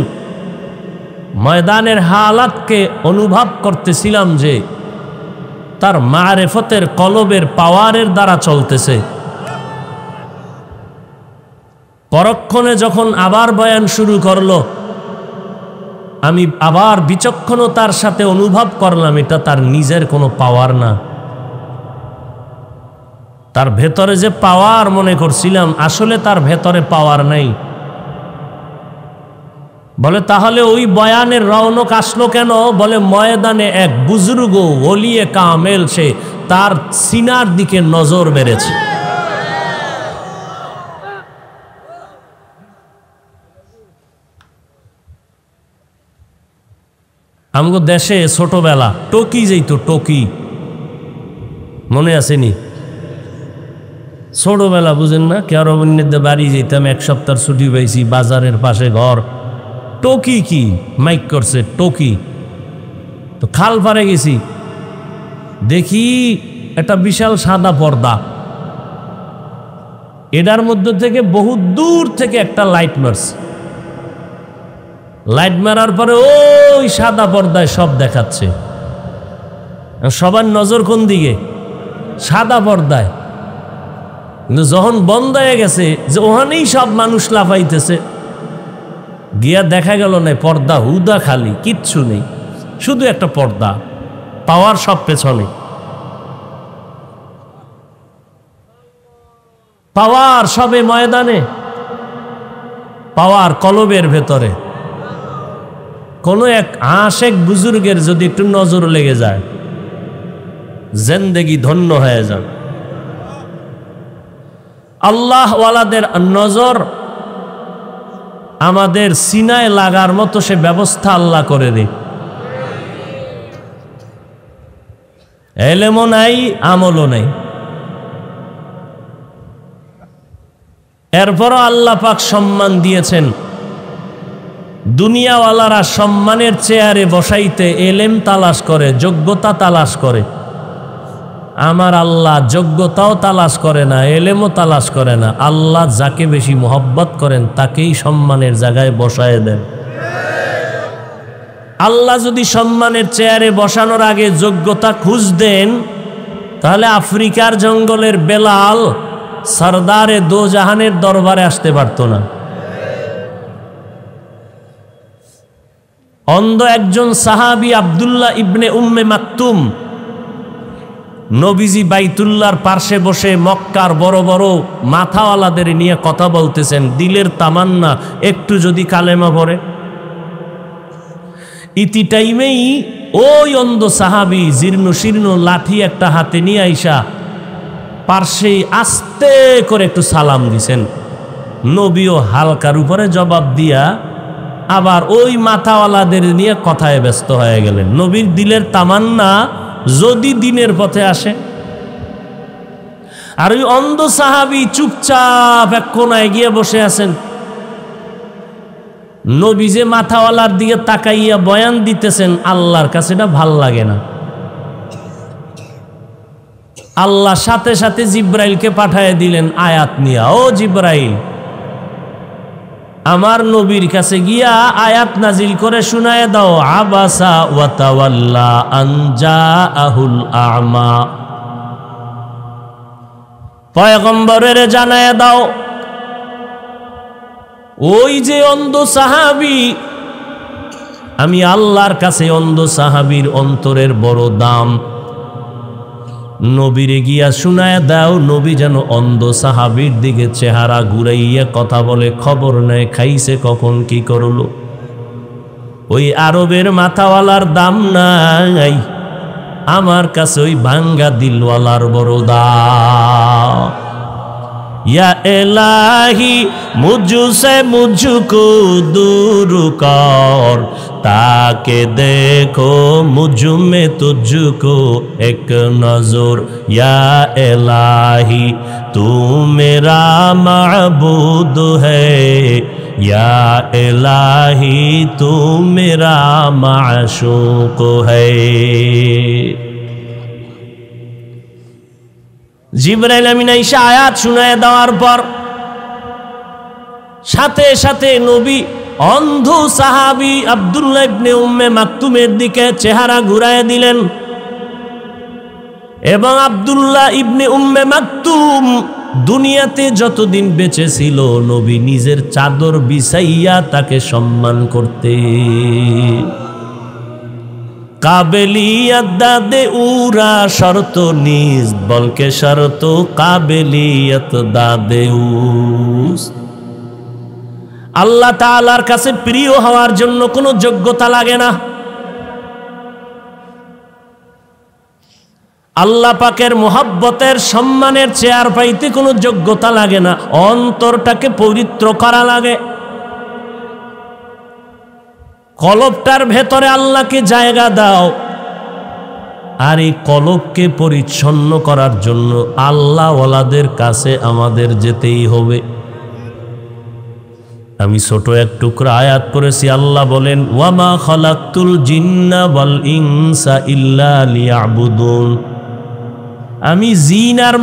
ময়দানের হালাতকে অনুভব করতেছিলাম যে তার মারেফতের কলবের পাওয়ারের দ্বারা চলতেছে। পরক্ষণে যখন আবার বয়ান শুরু করলো, আমি আবার বিচক্ষণতার সাথে অনুভব করলাম এটা তার নিজের কোনো পাওয়ার না। তার ভেতরে যে পাওয়ার মনে করছিলাম, আসলে তার ভেতরে পাওয়ার নাই। বলে, তাহলে ওই বয়ানের রৌনক আসলো কেন? বলে, ময়দানে এক বুজুর্গ ওলিয়ে কামেল সে তার সিনার দিকে নজর বেড়েছে। আমগো দেশে ছোটবেলা টকি যেত, টকি মনে আসেনি? ছোটবেলা বুঝেন না? কেরবন্যে বাড়ি যেতাম, এক সপ্তাহ ছুটি পাইছি, বাজারের পাশে ঘর। টকি কি মাইক করছে, টকি। তো খাল পারে গেছি, দেখি একটা বিশাল সাদা পর্দা, এটার মধ্যে থেকে বহু দূর থেকে একটা লাইট মারছে। লাইট মারার পরে ওই সাদা পর্দায় সব দেখাচ্ছে। সবার নজর কোন দিকে? সাদা পর্দায়। কিন্তু যখন বন্ধ হয়ে গেছে, যে ওখানেই সব মানুষ লাফাইতেছে, গিয়া দেখা গেল না, পর্দা হুদা খালি, কিচ্ছু নেই, শুধু একটা পর্দা, পাওয়ার সব পেছনে। পাওয়ার সবে ময়দানে, পাওয়ার কলবের ভেতরে। কোনো এক আশেক বুজুর্গের যদি একটু নজর লেগে যায়, জিন্দেগি ধন্য হয়ে যান। আল্লাহ ওয়ালাদের নজর আমাদের সিনায় লাগার মতো সে ব্যবস্থা আল্লাহ করে দেয়। এলেমও নাই, আমলও নাই, এরপরও আল্লাহ পাক সম্মান দিয়েছেন। দুনিয়াওয়ালারা সম্মানের চেয়ারে বসাইতে এলেম তালাশ করে, যোগ্যতা তালাশ করে। আমার আল্লাহ যোগ্যতাও তালাশ করে না, এলেমও তালাশ করে না। আল্লাহ যাকে বেশি মোহব্বত করেন তাকেই সম্মানের জায়গায় বসায় দেন। আল্লাহ যদি সম্মানের চেয়ারে বসানোর আগে যোগ্যতা খুঁজ দেন, তাহলে আফ্রিকার জঙ্গলের বেলাল সরদারে দো জাহানের দরবারে আসতে পারত না। অন্ধ একজন সাহাবী আব্দুল্লাহ ইবনে উম্মে মাকতুম নবীজি বাইতুল্লাহর পার্শ্বে বসে মক্কার বড় বড় মাথাওয়ালাদের নিয়ে কথা বলতেছেন, দিলের তামান্না একটু যদি কালেমা পড়ে। ইতি টাইমেই ওই অন্ধ সাহাবী জীর্ণ শীর্ণ লাঠি একটা হাতে নিয়ে আইসা পার্শ্বে আস্তে করে একটু সালাম দিছেন। নবীও হালকার উপরে জবাব দিয়া আবার ওই মাথাওয়ালাদের নিয়ে কথায় ব্যস্ত হয়ে গেলেন। নবীর দিলের তামান্না যদি দিনের পথে আসে। আর ওই অন্ধ সাহাবী চুপচাপ এক কোনায় গিয়ে বসে আছেন। নবী যে মাথাওয়ালার দিকে তাকাইয়া বয়ান দিতেছেন, আল্লাহর কাছে এটা ভাল লাগে না। আল্লাহ সাথে সাথে জিব্রাইলকে পাঠিয়ে দিলেন আয়াত নিয়া, ও জিব্রাইল, আমার নবীর কাছে গিয়া আয়াত নাজিল করে শুনায় দাও, আবাসা ওয়া তাওয়াল্লা আন জাআহুল আ'মা। পয়গম্বরের জানায় দাও, ওই যে অন্ধ সাহাবী, আমি আল্লাহর কাছে অন্ধ সাহাবীর অন্তরের বড় দাম। নবীরে গিয়া শুনায় দাও, নবী যেন অন্ধ সাহাবীর দিকে চেহারা ঘুরাইয়া কথা বলে, খবর নেয় খাইছে কখন কি করলো। ওই আরবের মাথাওয়ালার দাম নাই, আমার কাছে ওই ভাঙ্গা দিলওয়ালার বড় দাম। या इलाही मुझसे मुझको दूर कर, ताके देखो मुझ में तुझको एक नजर। या इलाही तू मेरा माबूद है, या इलाही तू मेरा माशूक है। জিবরাইল আমিন আইসা আয়াত শুনায় দেওয়ার পর সাথে সাথে নবী অন্ধ সাহাবী আব্দুল্লাহ ইবনে উম্মে মাকতুমের দিকে চেহারা ঘুরায় দিলেন এবং আব্দুল্লাহ ইবনে উম্মে মাকতুম দুনিয়াতে যতদিন বেঁচে ছিল নবী নিজের চাদর বিছাইয়া তাকে সম্মান করতে। কাবেলিয়ত দাদে উরা শর্ত নিজ বলকে শর্ত কাবেলিয়ত দাদে উস। আল্লাহ তাআলার কাছে প্রিয় হওয়ার জন্য কোনো যোগ্যতা লাগে না। আল্লাহ পাকের মোহাব্বতের সম্মানের চেয়ার পাইতে কোনো যোগ্যতা লাগে না, অন্তরটাকে পবিত্র করা লাগে। কলবটার ভেতরে আল্লাহকে জায়গা দাও, আর এই কলবকে পরিচ্ছন্ন করার জন্য আল্লাহ ওয়ালাদের কাছে আমাদের যেতেই হবে। আমি ছোট এক টুকরা আয়াত করেছি, আল্লাহ বলেন ওয়ামা খালাকতুল জিন্না ওয়াল ইনসা ইল্লা লিয়াবুদুন। আমি জিন আর